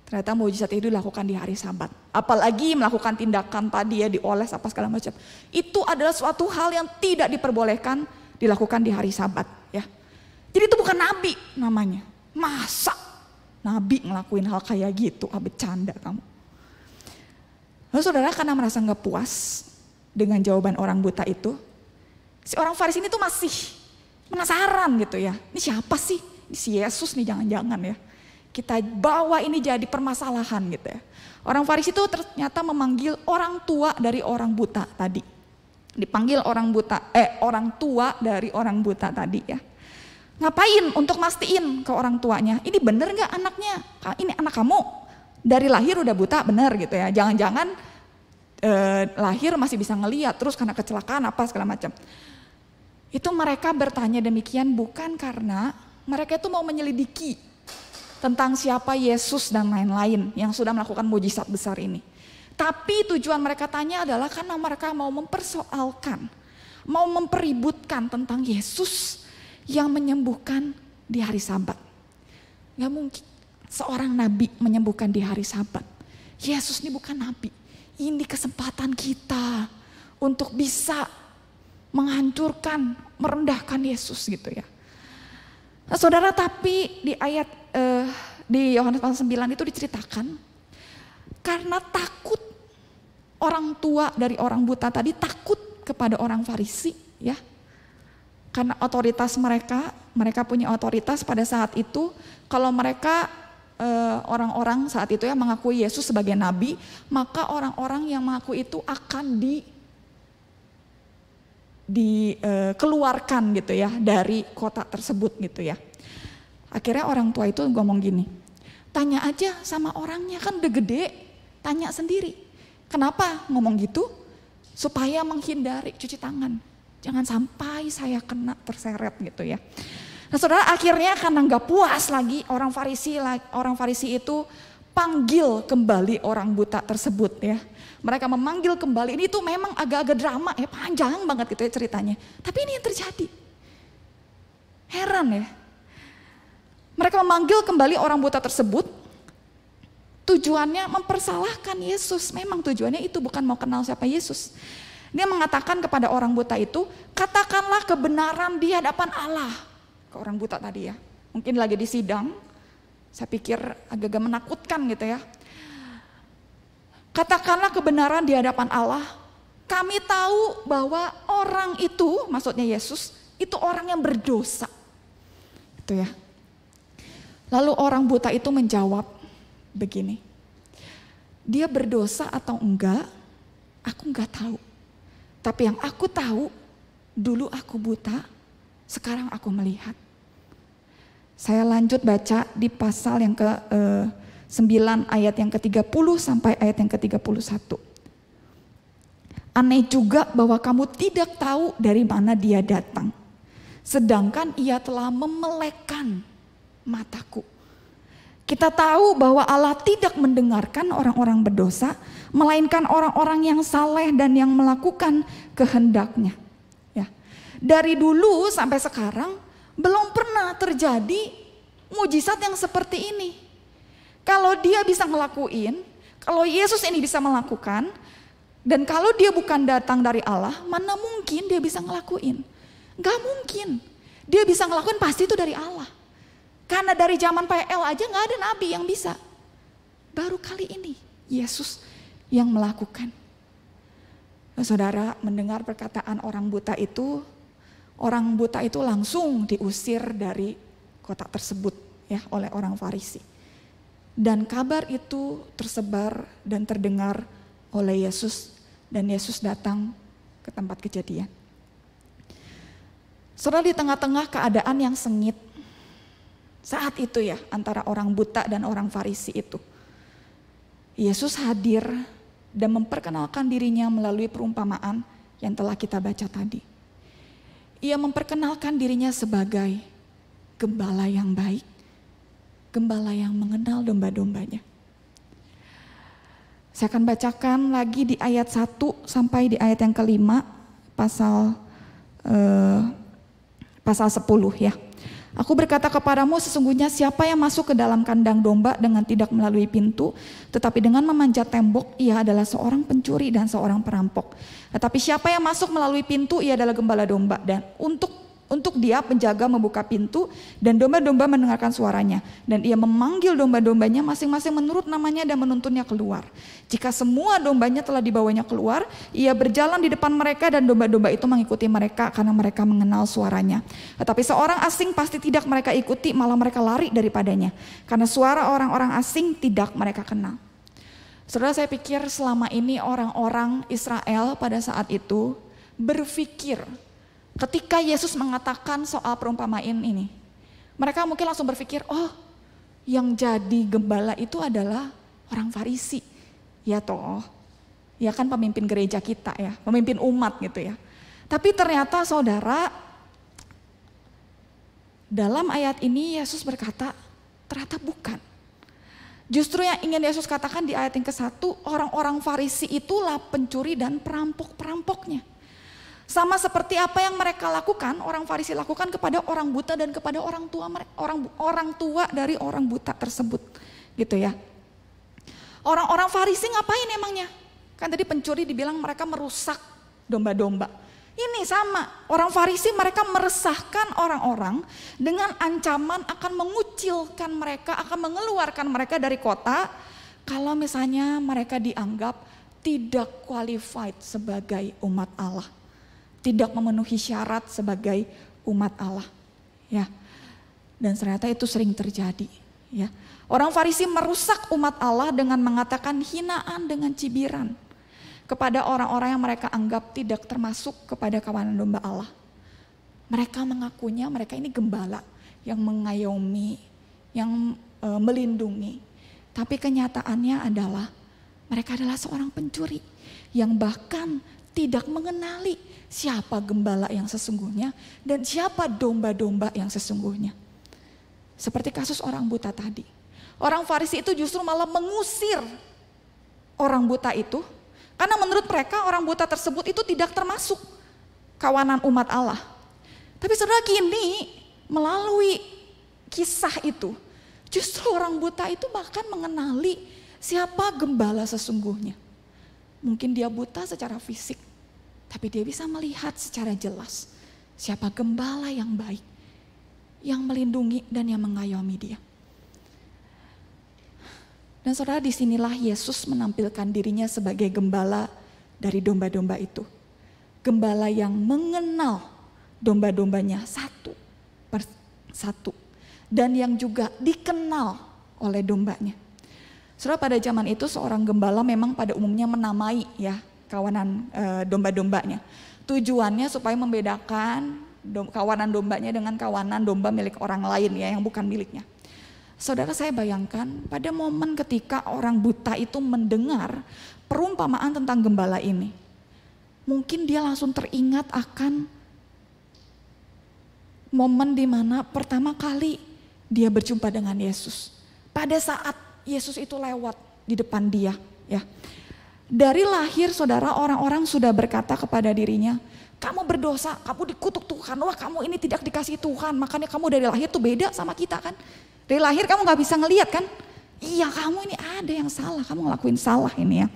Ternyata mujizat itu dilakukan di hari Sabat. Apalagi melakukan tindakan tadi ya, dioles apa segala macam. Itu adalah suatu hal yang tidak diperbolehkan dilakukan di hari Sabat ya. Jadi itu bukan nabi namanya. Masa nabi ngelakuin hal kayak gitu? Bercanda kamu. Lalu saudara, karena merasa gak puas dengan jawaban orang buta itu, si orang Farisi ini tuh masih penasaran gitu ya. Ini siapa sih? Ini si Yesus nih, jangan-jangan ya. Kita bawa ini jadi permasalahan gitu ya. Orang Farisi itu ternyata memanggil orang tua dari orang buta tadi. Dipanggil orang tua dari orang buta tadi ya. Ngapain? Untuk mastiin ke orang tuanya, ini bener gak anaknya? Ini anak kamu dari lahir udah buta, bener gitu ya. Jangan-jangan lahir masih bisa ngelihat, terus karena kecelakaan apa segala macam. Itu mereka bertanya demikian bukan karena mereka itu mau menyelidiki tentang siapa Yesus dan lain-lain yang sudah melakukan mujizat besar ini. Tapi tujuan mereka tanya adalah karena mereka mau mempersoalkan, mau mempeributkan tentang Yesus yang menyembuhkan di hari Sabat. Gak mungkin seorang nabi menyembuhkan di hari Sabat. Yesus ini bukan nabi. Ini kesempatan kita untuk bisa menghancurkan, merendahkan Yesus gitu ya. Nah, saudara, tapi di ayat di Yohanes pasal 9 itu diceritakan karena takut orang tua dari orang buta tadi, takut kepada orang Farisi ya. Karena otoritas mereka punya otoritas pada saat itu. Kalau mereka orang-orang saat itu yang mengakui Yesus sebagai nabi, maka orang-orang yang mengaku itu akan dikeluarkan gitu ya dari kota tersebut gitu ya. Akhirnya orang tua itu ngomong gini, tanya aja sama orangnya, kan udah gede, tanya sendiri. Kenapa ngomong gitu? Supaya menghindari cuci tangan, jangan sampai saya kena terseret gitu ya. Nah saudara, akhirnya karena gak puas lagi orang Farisi itu panggil kembali orang buta tersebut ya. Mereka memanggil kembali, ini tuh memang agak-agak drama ya, panjang banget gitu ya ceritanya. Tapi ini yang terjadi. Heran ya. Mereka memanggil kembali orang buta tersebut, tujuannya mempersalahkan Yesus. Memang tujuannya itu bukan mau kenal siapa Yesus. Dia mengatakan kepada orang buta itu, katakanlah kebenaran di hadapan Allah. Ke orang buta tadi ya, mungkin lagi di sidang, saya pikir agak-agak menakutkan gitu ya. Katakanlah kebenaran di hadapan Allah, kami tahu bahwa orang itu, maksudnya Yesus, itu orang yang berdosa. Itu ya. Lalu orang buta itu menjawab begini, dia berdosa atau enggak, aku enggak tahu. Tapi yang aku tahu, dulu aku buta, sekarang aku melihat. Saya lanjut baca di pasal yang ke-9 ayat yang ke-30 sampai ayat yang ke-31. Aneh juga bahwa kamu tidak tahu dari mana dia datang. Sedangkan ia telah memelekkan mataku. Kita tahu bahwa Allah tidak mendengarkan orang-orang berdosa, melainkan orang-orang yang saleh dan yang melakukan kehendaknya. Dari dulu sampai sekarang belum pernah terjadi mujizat yang seperti ini. Kalau dia bisa ngelakuin, kalau Yesus ini bisa melakukan, dan kalau dia bukan datang dari Allah, mana mungkin dia bisa ngelakuin? Gak mungkin. Dia bisa ngelakuin pasti itu dari Allah. Karena dari zaman PL aja gak ada nabi yang bisa. Baru kali ini Yesus yang melakukan. Saudara mendengar perkataan orang buta itu langsung diusir dari kota tersebut ya oleh orang Farisi. Dan kabar itu tersebar dan terdengar oleh Yesus, dan Yesus datang ke tempat kejadian. Saudara, di tengah-tengah keadaan yang sengit saat itu ya antara orang buta dan orang Farisi itu, Yesus hadir dan memperkenalkan dirinya melalui perumpamaan yang telah kita baca tadi. ia memperkenalkan dirinya sebagai gembala yang baik, gembala yang mengenal domba-dombanya. Saya akan bacakan lagi di ayat 1 sampai di ayat yang kelima, pasal 10 ya. Aku berkata kepadamu, sesungguhnya siapa yang masuk ke dalam kandang domba dengan tidak melalui pintu, tetapi dengan memanjat tembok, ia adalah seorang pencuri dan seorang perampok. Tetapi siapa yang masuk melalui pintu, ia adalah gembala domba. Dan untuk dia penjaga membuka pintu dan domba-domba mendengarkan suaranya. Dan ia memanggil domba-dombanya masing-masing menurut namanya dan menuntunnya keluar. Jika semua dombanya telah dibawanya keluar, ia berjalan di depan mereka dan domba-domba itu mengikuti mereka karena mereka mengenal suaranya. Tetapi seorang asing pasti tidak mereka ikuti, malah mereka lari daripadanya. Karena suara orang-orang asing tidak mereka kenal. Saudara, saya pikir selama ini orang-orang Israel pada saat itu berpikir, ketika Yesus mengatakan soal perumpamaan ini, mereka mungkin langsung berpikir, oh yang jadi gembala itu adalah orang Farisi. Ya toh, ya kan pemimpin gereja kita ya, pemimpin umat gitu ya. Tapi ternyata saudara, dalam ayat ini Yesus berkata, ternyata bukan. Justru yang ingin Yesus katakan di ayat yang ke-1, orang-orang Farisi itulah pencuri dan perampok-perampoknya. Sama seperti apa yang mereka lakukan, orang Farisi lakukan kepada orang buta dan kepada orang tua dari orang buta tersebut, gitu ya. Orang-orang Farisi ngapain emangnya? Kan tadi pencuri dibilang mereka merusak domba-domba. Ini sama, orang Farisi mereka meresahkan orang-orang dengan ancaman akan mengucilkan mereka, akan mengeluarkan mereka dari kota kalau misalnya mereka dianggap tidak qualified sebagai umat Allah. Tidak memenuhi syarat sebagai umat Allah, ya. Dan ternyata itu sering terjadi, ya. Orang Farisi merusak umat Allah dengan mengatakan hinaan dengan cibiran kepada orang-orang yang mereka anggap tidak termasuk kepada kawanan domba Allah. Mereka mengakunya mereka ini gembala yang mengayomi, yang melindungi. Tapi kenyataannya adalah mereka adalah seorang pencuri yang bahkan tidak mengenali siapa gembala yang sesungguhnya dan siapa domba-domba yang sesungguhnya. Seperti kasus orang buta tadi. Orang Farisi itu justru malah mengusir orang buta itu karena menurut mereka orang buta tersebut itu tidak termasuk kawanan umat Allah. Tapi saudara, kini melalui kisah itu justru orang buta itu bahkan mengenali siapa gembala sesungguhnya. Mungkin dia buta secara fisik, tapi dia bisa melihat secara jelas siapa gembala yang baik, yang melindungi dan yang mengayomi dia. Dan saudara, disinilah Yesus menampilkan dirinya sebagai gembala dari domba-domba itu. Gembala yang mengenal domba-dombanya satu per satu. Dan yang juga dikenal oleh dombanya. Saudara, pada zaman itu seorang gembala memang pada umumnya menamai ya kawanan domba-dombanya. Tujuannya supaya membedakan kawanan dombanya dengan kawanan domba milik orang lain ya yang bukan miliknya. Saudara, saya bayangkan pada momen ketika orang buta itu mendengar perumpamaan tentang gembala ini. Mungkin dia langsung teringat akan momen di mana pertama kali dia berjumpa dengan Yesus. Pada saat Yesus itu lewat di depan dia ya. Dari lahir saudara, orang-orang sudah berkata kepada dirinya, kamu berdosa, kamu dikutuk Tuhan, wah kamu ini tidak dikasih Tuhan, makanya kamu dari lahir tuh beda sama kita kan. Dari lahir kamu gak bisa ngelihat kan, iya kamu ini ada yang salah, kamu ngelakuin salah ini ya.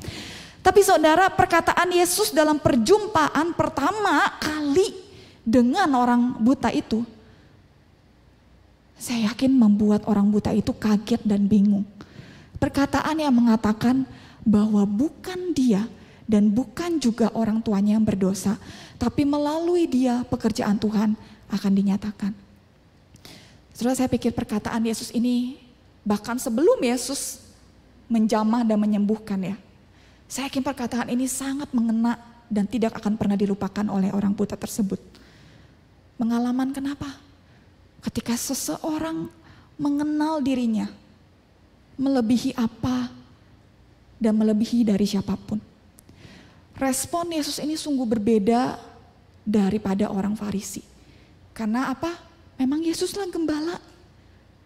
Tapi saudara, perkataan Yesus dalam perjumpaan pertama kali dengan orang buta itu, saya yakin membuat orang buta itu kaget dan bingung. Perkataan yang mengatakan bahwa bukan dia dan bukan juga orang tuanya yang berdosa, tapi melalui dia pekerjaan Tuhan akan dinyatakan. Saudara, saya pikir perkataan Yesus ini bahkan sebelum Yesus menjamah dan menyembuhkan ya. Saya yakin perkataan ini sangat mengena dan tidak akan pernah dilupakan oleh orang buta tersebut. Pengalaman kenapa? Ketika seseorang mengenal dirinya, melebihi apa dan melebihi dari siapapun. Respon Yesus ini sungguh berbeda daripada orang Farisi. Karena apa? Memang Yesuslah gembala.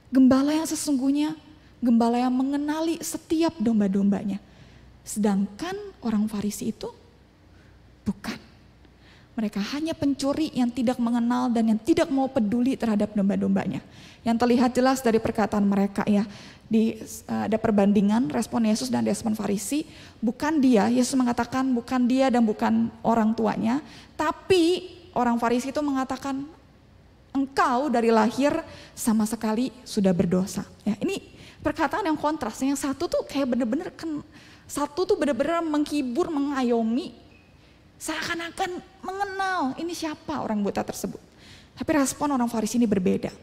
Gembala yang sesungguhnya, gembala yang mengenali setiap domba-dombanya. Sedangkan orang Farisi itu bukan. Mereka hanya pencuri yang tidak mengenal dan yang tidak mau peduli terhadap domba-dombanya. Yang terlihat jelas dari perkataan mereka ya. Ada perbandingan respon Yesus dan respon Farisi. Bukan dia, Yesus mengatakan bukan dia dan bukan orang tuanya. Tapi orang Farisi itu mengatakan engkau dari lahir sama sekali sudah berdosa. Ya, ini perkataan yang kontras. Yang satu tuh kayak bener-bener menghibur, mengayomi, seakan-akan mengenal ini siapa orang buta tersebut. Tapi respon orang Farisi ini berbeda.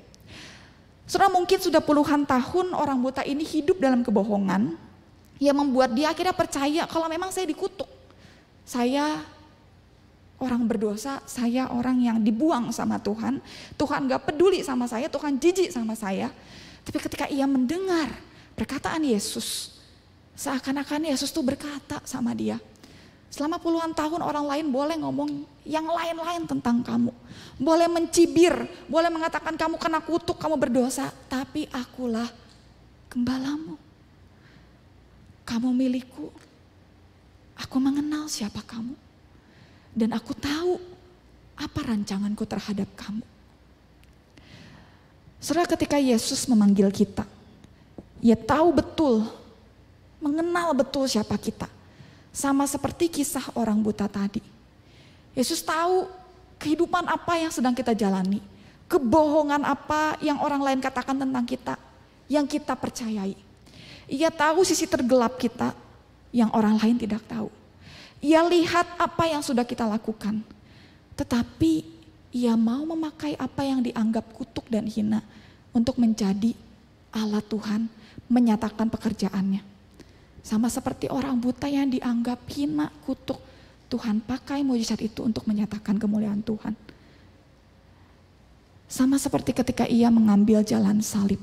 Saudara, mungkin sudah puluhan tahun orang buta ini hidup dalam kebohongan yang membuat dia akhirnya percaya kalau memang saya dikutuk. Saya orang berdosa, saya orang yang dibuang sama Tuhan. Tuhan gak peduli sama saya, Tuhan jijik sama saya. Tapi ketika ia mendengar perkataan Yesus, seakan-akan Yesus tuh berkata sama dia, selama puluhan tahun orang lain boleh ngomong yang lain-lain tentang kamu. Boleh mencibir, boleh mengatakan kamu kena kutuk, kamu berdosa. Tapi akulah gembalamu. Kamu milikku. Aku mengenal siapa kamu. Dan aku tahu apa rancanganku terhadap kamu. Saudara, ketika Yesus memanggil kita, ia tahu betul, mengenal betul siapa kita. Sama seperti kisah orang buta tadi. Yesus tahu kehidupan apa yang sedang kita jalani. Kebohongan apa yang orang lain katakan tentang kita, yang kita percayai. Ia tahu sisi tergelap kita yang orang lain tidak tahu. Ia lihat apa yang sudah kita lakukan. Tetapi ia mau memakai apa yang dianggap kutuk dan hina untuk menjadi alat Tuhan menyatakan pekerjaannya. Sama seperti orang buta yang dianggap hina, kutuk. Tuhan pakai mujizat itu untuk menyatakan kemuliaan Tuhan. Sama seperti ketika ia mengambil jalan salib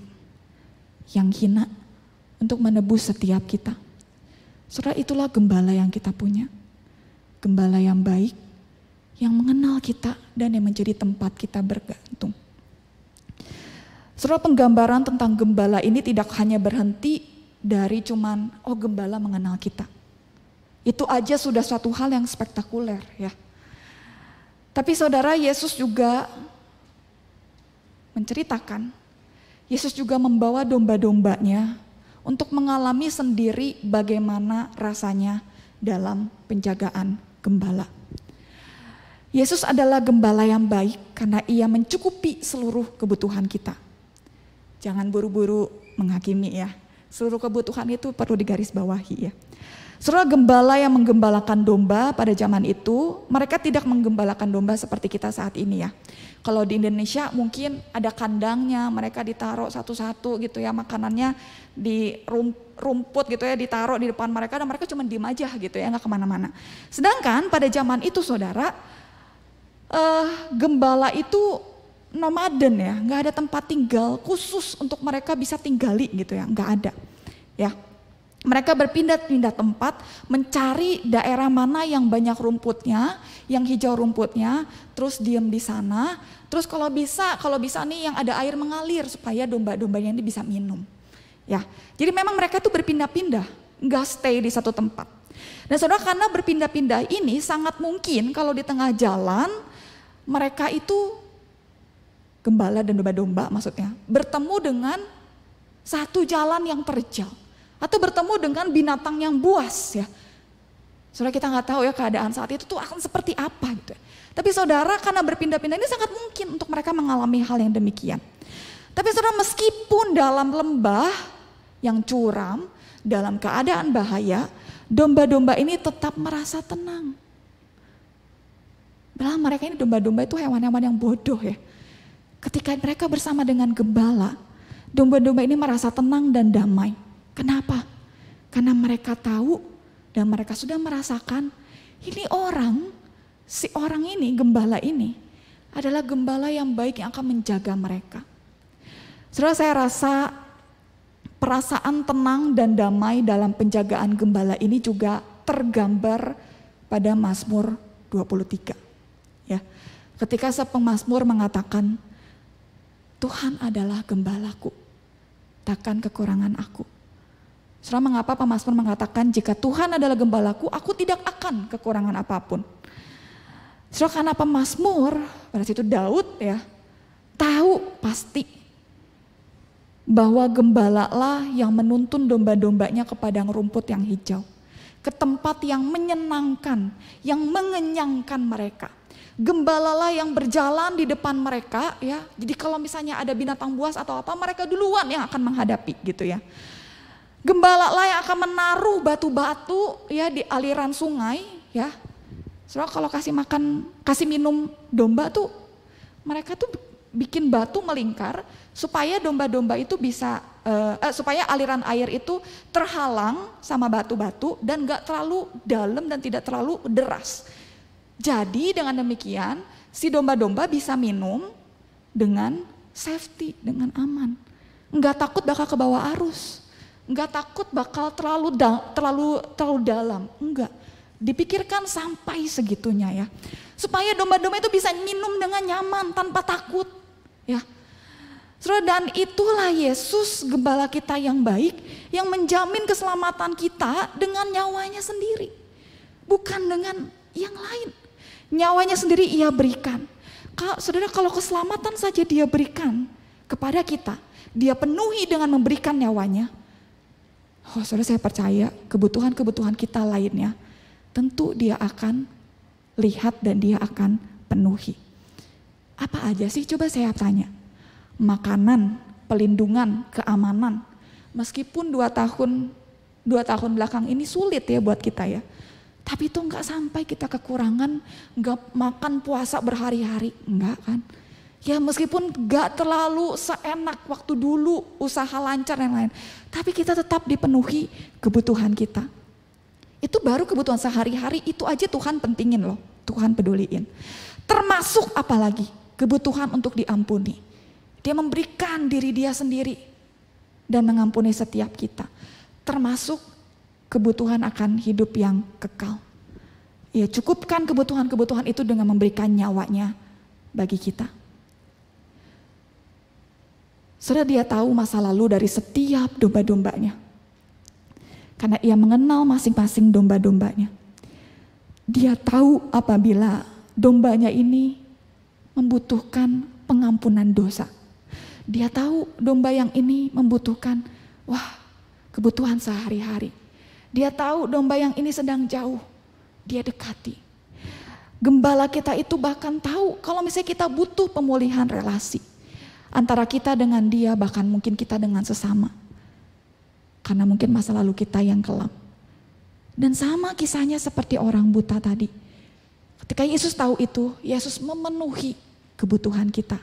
yang hina untuk menebus setiap kita. Saudara, itulah gembala yang kita punya. Gembala yang baik, yang mengenal kita dan yang menjadi tempat kita bergantung. Saudara, penggambaran tentang gembala ini tidak hanya berhenti dari cuman gembala mengenal kita. Itu aja sudah suatu hal yang spektakuler ya. Tapi saudara, Yesus juga menceritakan, Yesus juga membawa domba-dombanya untuk mengalami sendiri bagaimana rasanya dalam penjagaan gembala. Yesus adalah gembala yang baik karena ia mencukupi seluruh kebutuhan kita. Jangan buru-buru menghakimi ya. Seluruh kebutuhan itu perlu digarisbawahi ya. Saudara, gembala yang menggembalakan domba pada zaman itu, mereka tidak menggembalakan domba seperti kita saat ini ya. Kalau di Indonesia mungkin ada kandangnya, mereka ditaruh satu-satu gitu ya, makanannya di rumput gitu ya, ditaruh di depan mereka dan mereka cuma diem aja gitu ya, nggak kemana-mana. Sedangkan pada zaman itu saudara, gembala itu nomaden ya, nggak ada tempat tinggal khusus untuk mereka bisa tinggali gitu ya, nggak ada ya. Mereka berpindah-pindah tempat, mencari daerah mana yang banyak rumputnya, yang hijau rumputnya, terus diam di sana. Terus kalau bisa nih yang ada air mengalir supaya domba-dombanya ini bisa minum. Ya, jadi memang mereka tuh berpindah-pindah, nggak stay di satu tempat. Dan saudara, karena berpindah-pindah ini sangat mungkin kalau di tengah jalan mereka itu gembala dan domba-domba maksudnya bertemu dengan satu jalan yang terjal. Atau bertemu dengan binatang yang buas ya. Saudara, kita nggak tahu ya keadaan saat itu tuh akan seperti apa gitu. Tapi saudara, karena berpindah-pindah ini sangat mungkin untuk mereka mengalami hal yang demikian. Tapi saudara, meskipun dalam lembah yang curam, dalam keadaan bahaya, domba-domba ini tetap merasa tenang. Padahal mereka ini domba-domba itu hewan-hewan yang bodoh ya. Ketika mereka bersama dengan gembala, domba-domba ini merasa tenang dan damai. Kenapa? Karena mereka tahu dan mereka sudah merasakan ini si orang ini, gembala ini adalah gembala yang baik yang akan menjaga mereka. Saudara, saya rasa perasaan tenang dan damai dalam penjagaan gembala ini juga tergambar pada Mazmur 23. Ya. Ketika pemazmur mengatakan, Tuhan adalah gembalaku, takkan kekurangan aku. Saudara, mengapa pemazmur mengatakan jika Tuhan adalah gembalaku, aku tidak akan kekurangan apapun. Saudara, karena pemazmur, pada situ Daud ya, tahu pasti bahwa gembala lah yang menuntun domba-dombanya ke padang rumput yang hijau, ke tempat yang menyenangkan, yang mengenyangkan mereka. Gembala lah yang berjalan di depan mereka ya. Jadi kalau misalnya ada binatang buas atau apa, mereka duluan yang akan menghadapi gitu ya. Gembala lah yang akan menaruh batu-batu ya di aliran sungai ya. Soalnya kalau kasih minum domba tuh, mereka tuh bikin batu melingkar supaya domba-domba itu bisa supaya aliran air itu terhalang sama batu-batu dan gak terlalu dalam dan tidak terlalu deras. Jadi dengan demikian si domba-domba bisa minum dengan safety, dengan aman. Enggak takut bakal ke bawah arus. Enggak takut bakal terlalu dalam. Enggak. Dipikirkan sampai segitunya ya. Supaya domba-domba itu bisa minum dengan nyaman tanpa takut. Ya. Dan itulah Yesus, gembala kita yang baik, yang menjamin keselamatan kita dengan nyawanya sendiri. Bukan dengan yang lain. Nyawanya sendiri ia berikan. Saudara, kalau keselamatan saja dia berikan kepada kita, dia penuhi dengan memberikan nyawanya. Oh saudara, saya percaya kebutuhan-kebutuhan kita lainnya, tentu dia akan lihat dan dia akan penuhi. Apa aja sih? Coba saya tanya. Makanan, pelindungan, keamanan. Meskipun 2 tahun belakang ini sulit ya buat kita ya. Tapi itu enggak sampai kita kekurangan, enggak makan puasa berhari-hari, enggak kan. Ya meskipun enggak terlalu seenak waktu dulu, usaha lancar yang lain. Tapi kita tetap dipenuhi kebutuhan kita. Itu baru kebutuhan sehari-hari, itu aja Tuhan pentingin loh, Tuhan peduliin. Termasuk apalagi kebutuhan untuk diampuni. Dia memberikan diri dia sendiri dan mengampuni setiap kita. Termasuk kebutuhan akan hidup yang kekal. Ya cukupkan kebutuhan-kebutuhan itu dengan memberikan nyawanya bagi kita. Saudara, dia tahu masa lalu dari setiap domba-dombanya. Karena ia mengenal masing-masing domba-dombanya. Dia tahu apabila dombanya ini membutuhkan pengampunan dosa. Dia tahu domba yang ini membutuhkan kebutuhan sehari-hari. Dia tahu domba yang ini sedang jauh, dia dekati. Gembala kita itu bahkan tahu kalau misalnya kita butuh pemulihan relasi. Antara kita dengan dia, bahkan mungkin kita dengan sesama. Karena mungkin masa lalu kita yang kelam. Dan sama kisahnya seperti orang buta tadi. Ketika Yesus tahu itu, Yesus memenuhi kebutuhan kita.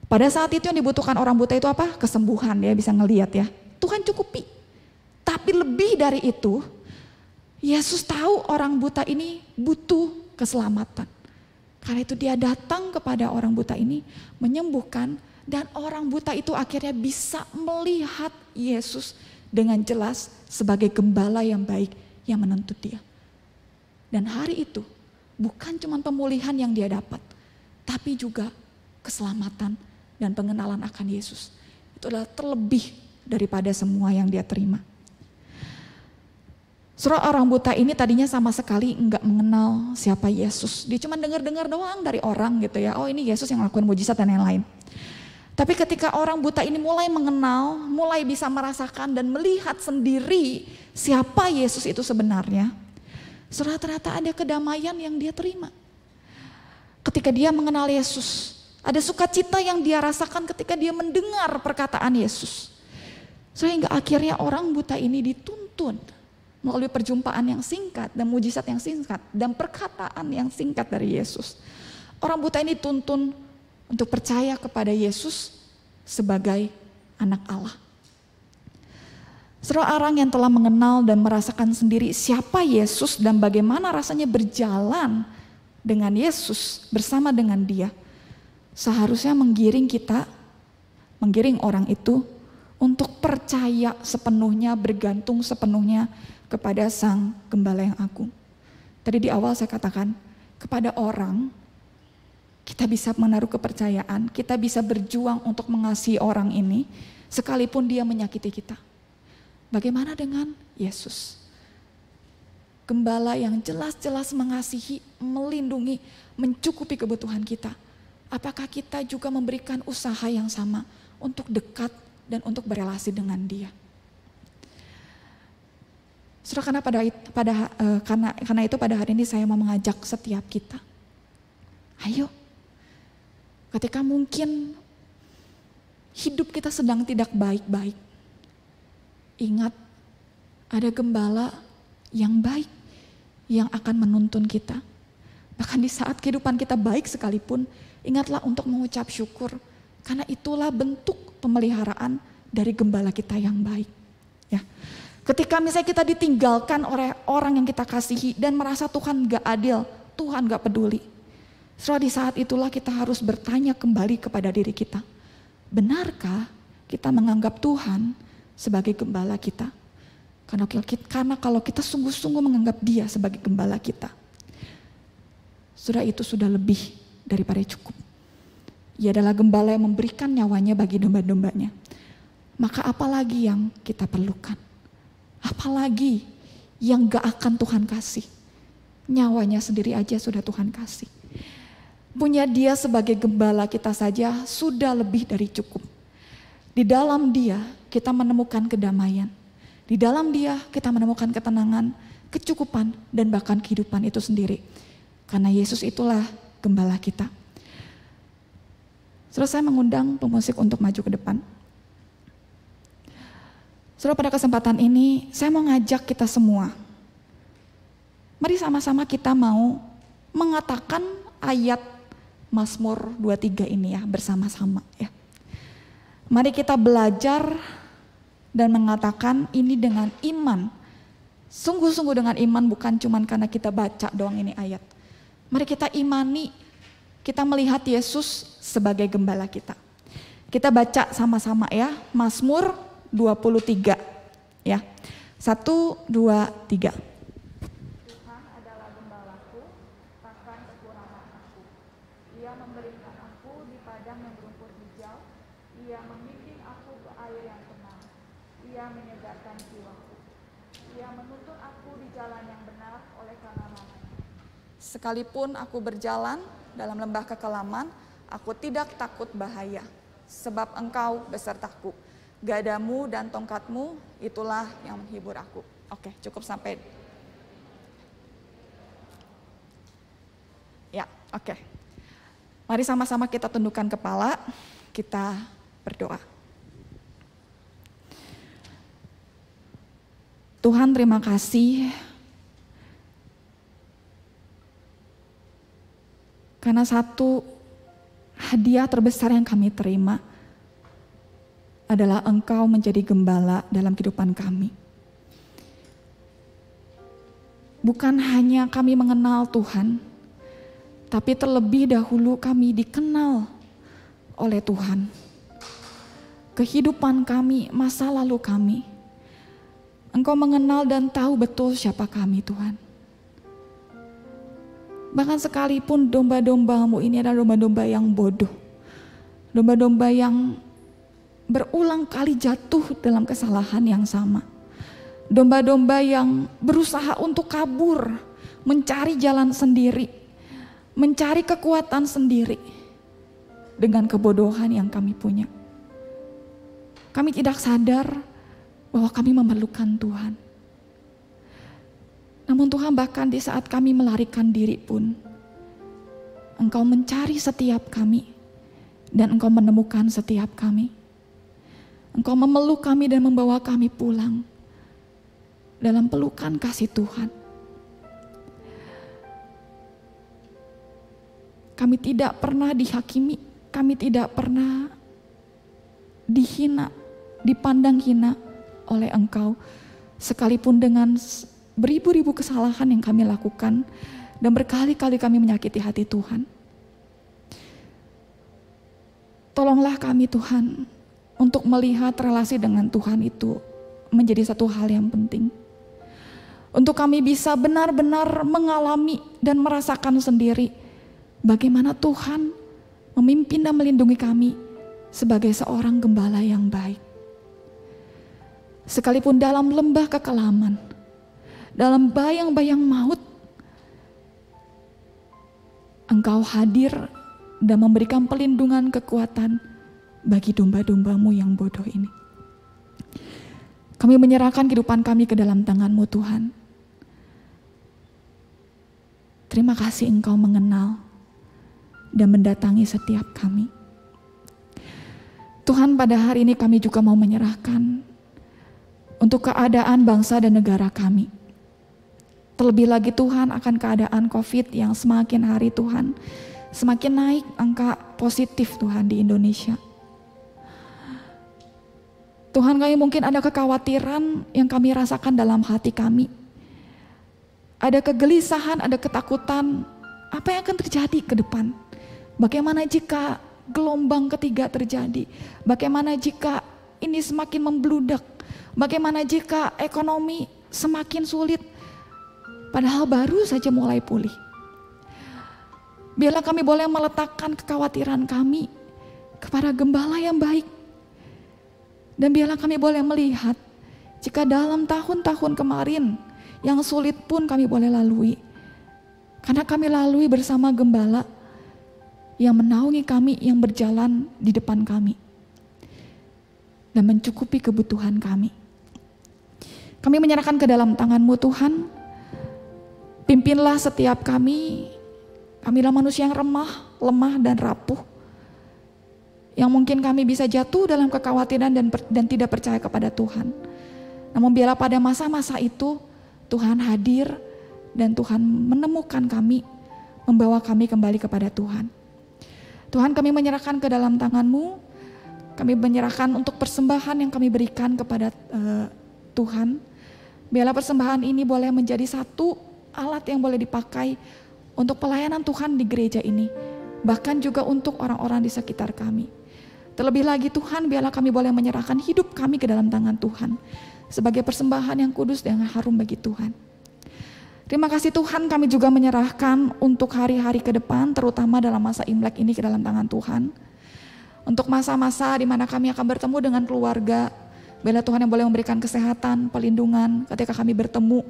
Pada saat itu yang dibutuhkan orang buta itu apa? Kesembuhan, dia bisa ngelihat ya. Tuhan cukupi. Tapi lebih dari itu, Yesus tahu orang buta ini butuh keselamatan. Karena itu dia datang kepada orang buta ini, menyembuhkan, dan orang buta itu akhirnya bisa melihat Yesus dengan jelas sebagai gembala yang baik yang menuntut dia. Dan hari itu bukan cuma pemulihan yang dia dapat, tapi juga keselamatan dan pengenalan akan Yesus. Itu adalah terlebih daripada semua yang dia terima. Saudara, orang buta ini tadinya sama sekali enggak mengenal siapa Yesus. Dia cuma dengar-dengar doang dari orang gitu ya. Oh ini Yesus yang lakukan mujizat dan yang lain. Tapi ketika orang buta ini mulai mengenal, mulai bisa merasakan dan melihat sendiri siapa Yesus itu sebenarnya. Saudara, ternyata ada kedamaian yang dia terima. Ketika dia mengenal Yesus, ada sukacita yang dia rasakan ketika dia mendengar perkataan Yesus. Sehingga akhirnya orang buta ini dituntun melalui perjumpaan yang singkat dan mujizat yang singkat dan perkataan yang singkat dari Yesus. Orang buta ini dituntun untuk percaya kepada Yesus sebagai anak Allah. Saudara, orang yang telah mengenal dan merasakan sendiri siapa Yesus dan bagaimana rasanya berjalan dengan Yesus bersama dengan dia, seharusnya menggiring orang itu untuk percaya sepenuhnya, bergantung sepenuhnya kepada Sang Gembala yang agung. Tadi di awal saya katakan, kepada orang kita bisa menaruh kepercayaan, kita bisa berjuang untuk mengasihi orang ini, sekalipun dia menyakiti kita. Bagaimana dengan Yesus? Gembala yang jelas-jelas mengasihi, melindungi, mencukupi kebutuhan kita. Apakah kita juga memberikan usaha yang sama untuk dekat dan untuk berelasi dengan dia? Saudara, karena itu pada hari ini saya mau mengajak setiap kita. Ayo, ketika mungkin hidup kita sedang tidak baik-baik, ingat ada gembala yang baik yang akan menuntun kita. Bahkan di saat kehidupan kita baik sekalipun, ingatlah untuk mengucap syukur, karena itulah bentuk pemeliharaan dari gembala kita yang baik. Ya, ketika misalnya kita ditinggalkan oleh orang yang kita kasihi dan merasa Tuhan gak adil, Tuhan gak peduli. Setelah di saat itulah kita harus bertanya kembali kepada diri kita. Benarkah kita menganggap Tuhan sebagai gembala kita? Karena kalau kita sungguh-sungguh menganggap dia sebagai gembala kita, itu sudah lebih daripada cukup. Ia adalah gembala yang memberikan nyawanya bagi domba-dombanya. Maka apalagi yang kita perlukan? Apalagi yang gak akan Tuhan kasih? Nyawanya sendiri aja sudah Tuhan kasih. Punya dia sebagai gembala kita saja sudah lebih dari cukup. Di dalam dia kita menemukan kedamaian. Di dalam dia kita menemukan ketenangan, kecukupan, dan bahkan kehidupan itu sendiri. Karena Yesus itulah gembala kita. Saudara, saya mengundang pemusik untuk maju ke depan. Saudara, pada kesempatan ini saya mau ngajak kita semua. Mari sama-sama kita mau mengatakan ayat Mazmur 23 ini ya bersama-sama ya. Mari kita belajar dan mengatakan ini dengan iman. Sungguh-sungguh dengan iman, bukan cuma karena kita baca doang ini ayat. Mari kita imani, kita melihat Yesus sebagai gembala kita. Kita baca sama-sama ya, Mazmur 23 ya. 1, 2, 3. Tuhan adalah gembalaku, takkan kekurangan aku. Ia memberikan aku di padang yang berumput hijau. Ia membimbing aku ke air yang tenang. Ia menyegarkan jiwaku. Ia menuntun aku di jalan yang benar oleh karena namanya. Sekalipun aku berjalan dalam lembah kekelaman, aku tidak takut bahaya, sebab Engkau besertaku. Gadamu dan tongkatmu itulah yang menghibur aku. Oke, cukup sampai. Ya, oke. Mari sama-sama kita tundukkan kepala, kita berdoa. Tuhan, terima kasih karena satu hadiah terbesar yang kami terima adalah Engkau menjadi gembala dalam kehidupan kami. Bukan hanya kami mengenal Tuhan, tapi terlebih dahulu kami dikenal oleh Tuhan. Kehidupan kami, masa lalu kami, Engkau mengenal dan tahu betul siapa kami, Tuhan. Bahkan sekalipun domba-domba-Mu ini adalah domba-domba yang bodoh. Domba-domba yang berulang kali jatuh dalam kesalahan yang sama. Domba-domba yang berusaha untuk kabur, mencari jalan sendiri, mencari kekuatan sendiri dengan kebodohan yang kami punya. Kami tidak sadar bahwa kami memerlukan Tuhan. Namun Tuhan, bahkan di saat kami melarikan diri pun, Engkau mencari setiap kami dan Engkau menemukan setiap kami. Engkau memeluk kami dan membawa kami pulang dalam pelukan kasih Tuhan. Kami tidak pernah dihakimi, kami tidak pernah dihina, dipandang hina oleh Engkau, sekalipun dengan beribu-ribu kesalahan yang kami lakukan dan berkali-kali kami menyakiti hati Tuhan. Tolonglah kami Tuhan untuk melihat relasi dengan Tuhan itu menjadi satu hal yang penting. Untuk kami bisa benar-benar mengalami dan merasakan sendiri bagaimana Tuhan memimpin dan melindungi kami sebagai seorang gembala yang baik. Sekalipun dalam lembah kekelaman, dalam bayang-bayang maut, Engkau hadir dan memberikan pelindungan kekuatan bagi domba-dombamu yang bodoh ini. Kami menyerahkan kehidupan kami ke dalam tangan-Mu Tuhan. Terima kasih Engkau mengenal dan mendatangi setiap kami. Tuhan, pada hari ini kami juga mau menyerahkan untuk keadaan bangsa dan negara kami. Terlebih lagi Tuhan akan keadaan COVID yang semakin hari Tuhan, semakin naik angka positif Tuhan di Indonesia. Tuhan, kami mungkin ada kekhawatiran yang kami rasakan dalam hati kami. Ada kegelisahan, ada ketakutan, apa yang akan terjadi ke depan? Bagaimana jika gelombang ketiga terjadi? Bagaimana jika ini semakin membludak? Bagaimana jika ekonomi semakin sulit? Padahal baru saja mulai pulih. Biarlah kami boleh meletakkan kekhawatiran kami kepada Gembala yang baik. Dan biarlah kami boleh melihat jika dalam tahun-tahun kemarin yang sulit pun kami boleh lalui. Karena kami lalui bersama Gembala yang menaungi kami, yang berjalan di depan kami. Dan mencukupi kebutuhan kami. Kami menyerahkan ke dalam tangan-Mu Tuhan. Pimpinlah setiap kami. Kamilah manusia yang lemah dan rapuh. Yang mungkin kami bisa jatuh dalam kekhawatiran dan tidak percaya kepada Tuhan. Namun biarlah pada masa-masa itu Tuhan hadir dan Tuhan menemukan kami, membawa kami kembali kepada Tuhan. Tuhan, kami menyerahkan ke dalam tangan-Mu. Kami menyerahkan untuk persembahan yang kami berikan kepada Tuhan. Biarlah persembahan ini boleh menjadi satu alat yang boleh dipakai untuk pelayanan Tuhan di gereja ini. Bahkan juga untuk orang-orang di sekitar kami. Terlebih lagi Tuhan, biarlah kami boleh menyerahkan hidup kami ke dalam tangan Tuhan. Sebagai persembahan yang kudus dan harum bagi Tuhan. Terima kasih Tuhan, kami juga menyerahkan untuk hari-hari ke depan, terutama dalam masa Imlek ini ke dalam tangan Tuhan. Untuk masa-masa di mana kami akan bertemu dengan keluarga. Biarlah Tuhan yang boleh memberikan kesehatan, pelindungan ketika kami bertemu.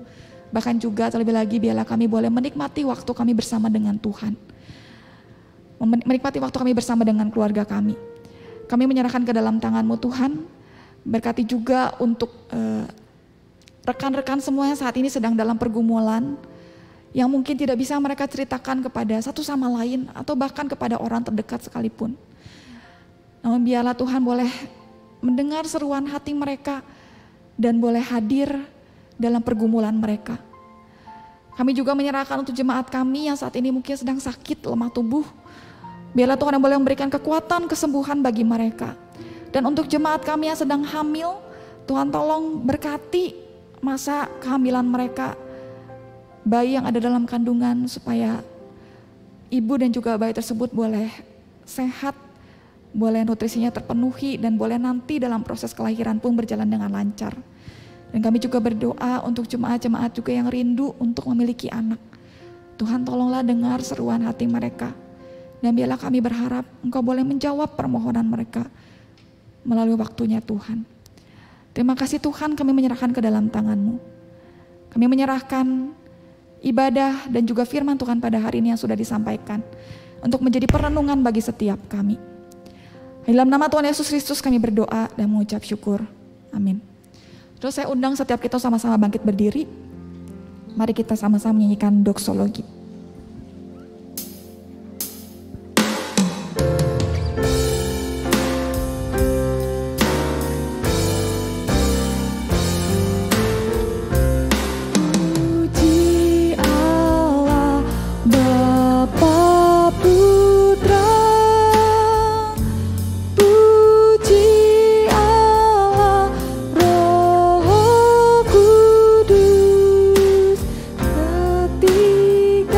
Bahkan juga terlebih lagi biarlah kami boleh menikmati waktu kami bersama dengan Tuhan. Menikmati waktu kami bersama dengan keluarga kami. Kami menyerahkan ke dalam tangan-Mu Tuhan. Berkati juga untuk rekan-rekan semua yang saat ini sedang dalam pergumulan. Yang mungkin tidak bisa mereka ceritakan kepada satu sama lain. Atau bahkan kepada orang terdekat sekalipun. Namun biarlah Tuhan boleh mendengar seruan hati mereka. Dan boleh hadir dalam pergumulan mereka. Kami juga menyerahkan untuk jemaat kami yang saat ini mungkin sedang sakit, lemah tubuh. Biarlah Tuhan yang boleh memberikan kekuatan, kesembuhan bagi mereka. Dan untuk jemaat kami yang sedang hamil, Tuhan tolong berkati masa kehamilan mereka. Bayi yang ada dalam kandungan supaya ibu dan juga bayi tersebut boleh sehat, boleh nutrisinya terpenuhi dan boleh nanti dalam proses kelahiran pun berjalan dengan lancar. Dan kami juga berdoa untuk jemaat-jemaat juga yang rindu untuk memiliki anak. Tuhan tolonglah dengar seruan hati mereka. Dan biarlah kami berharap Engkau boleh menjawab permohonan mereka melalui waktunya Tuhan. Terima kasih Tuhan, kami menyerahkan ke dalam tangan-Mu. Kami menyerahkan ibadah dan juga firman Tuhan pada hari ini yang sudah disampaikan. Untuk menjadi perenungan bagi setiap kami. Dalam nama Tuhan Yesus Kristus kami berdoa dan mengucap syukur. Amin. Terus saya undang setiap kita sama-sama bangkit berdiri. Mari kita sama-sama menyanyikan doksologi. Tiga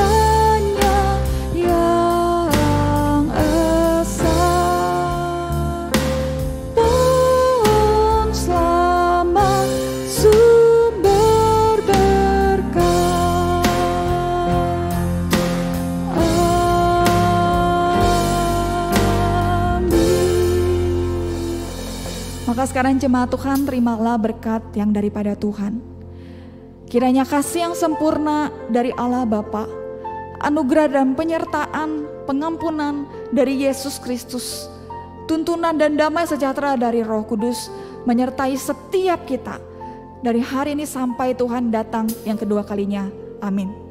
Maka sekarang jemaat Tuhan, terimalah berkat yang daripada Tuhan. Kiranya kasih yang sempurna dari Allah Bapa, anugerah dan penyertaan, pengampunan dari Yesus Kristus, tuntunan dan damai sejahtera dari Roh Kudus menyertai setiap kita dari hari ini sampai Tuhan datang yang kedua kalinya. Amin.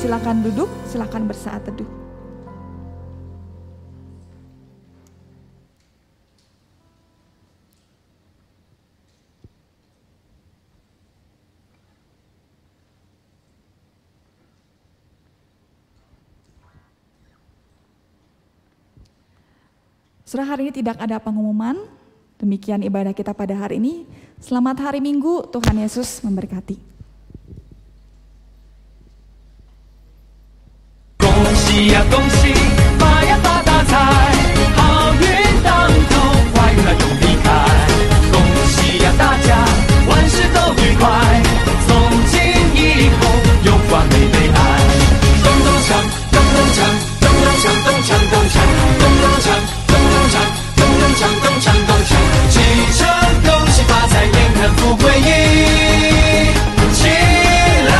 Silakan duduk, silakan bersaat teduh. Saudara, hari ini tidak ada pengumuman. Demikian ibadah kita pada hari ini. Selamat hari Minggu, Tuhan Yesus memberkati. 恭喜呀恭喜，发呀发大财，好运当头，快乐又离开。恭喜呀大家，万事都愉快，从今以后有完美的爱。咚咚锵，咚咚锵，咚咚锵，咚锵咚锵，咚咚锵，咚咚锵，咚咚锵，咚锵咚锵，启程恭喜发财，眼看富贵一起来。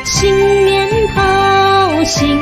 新年好，新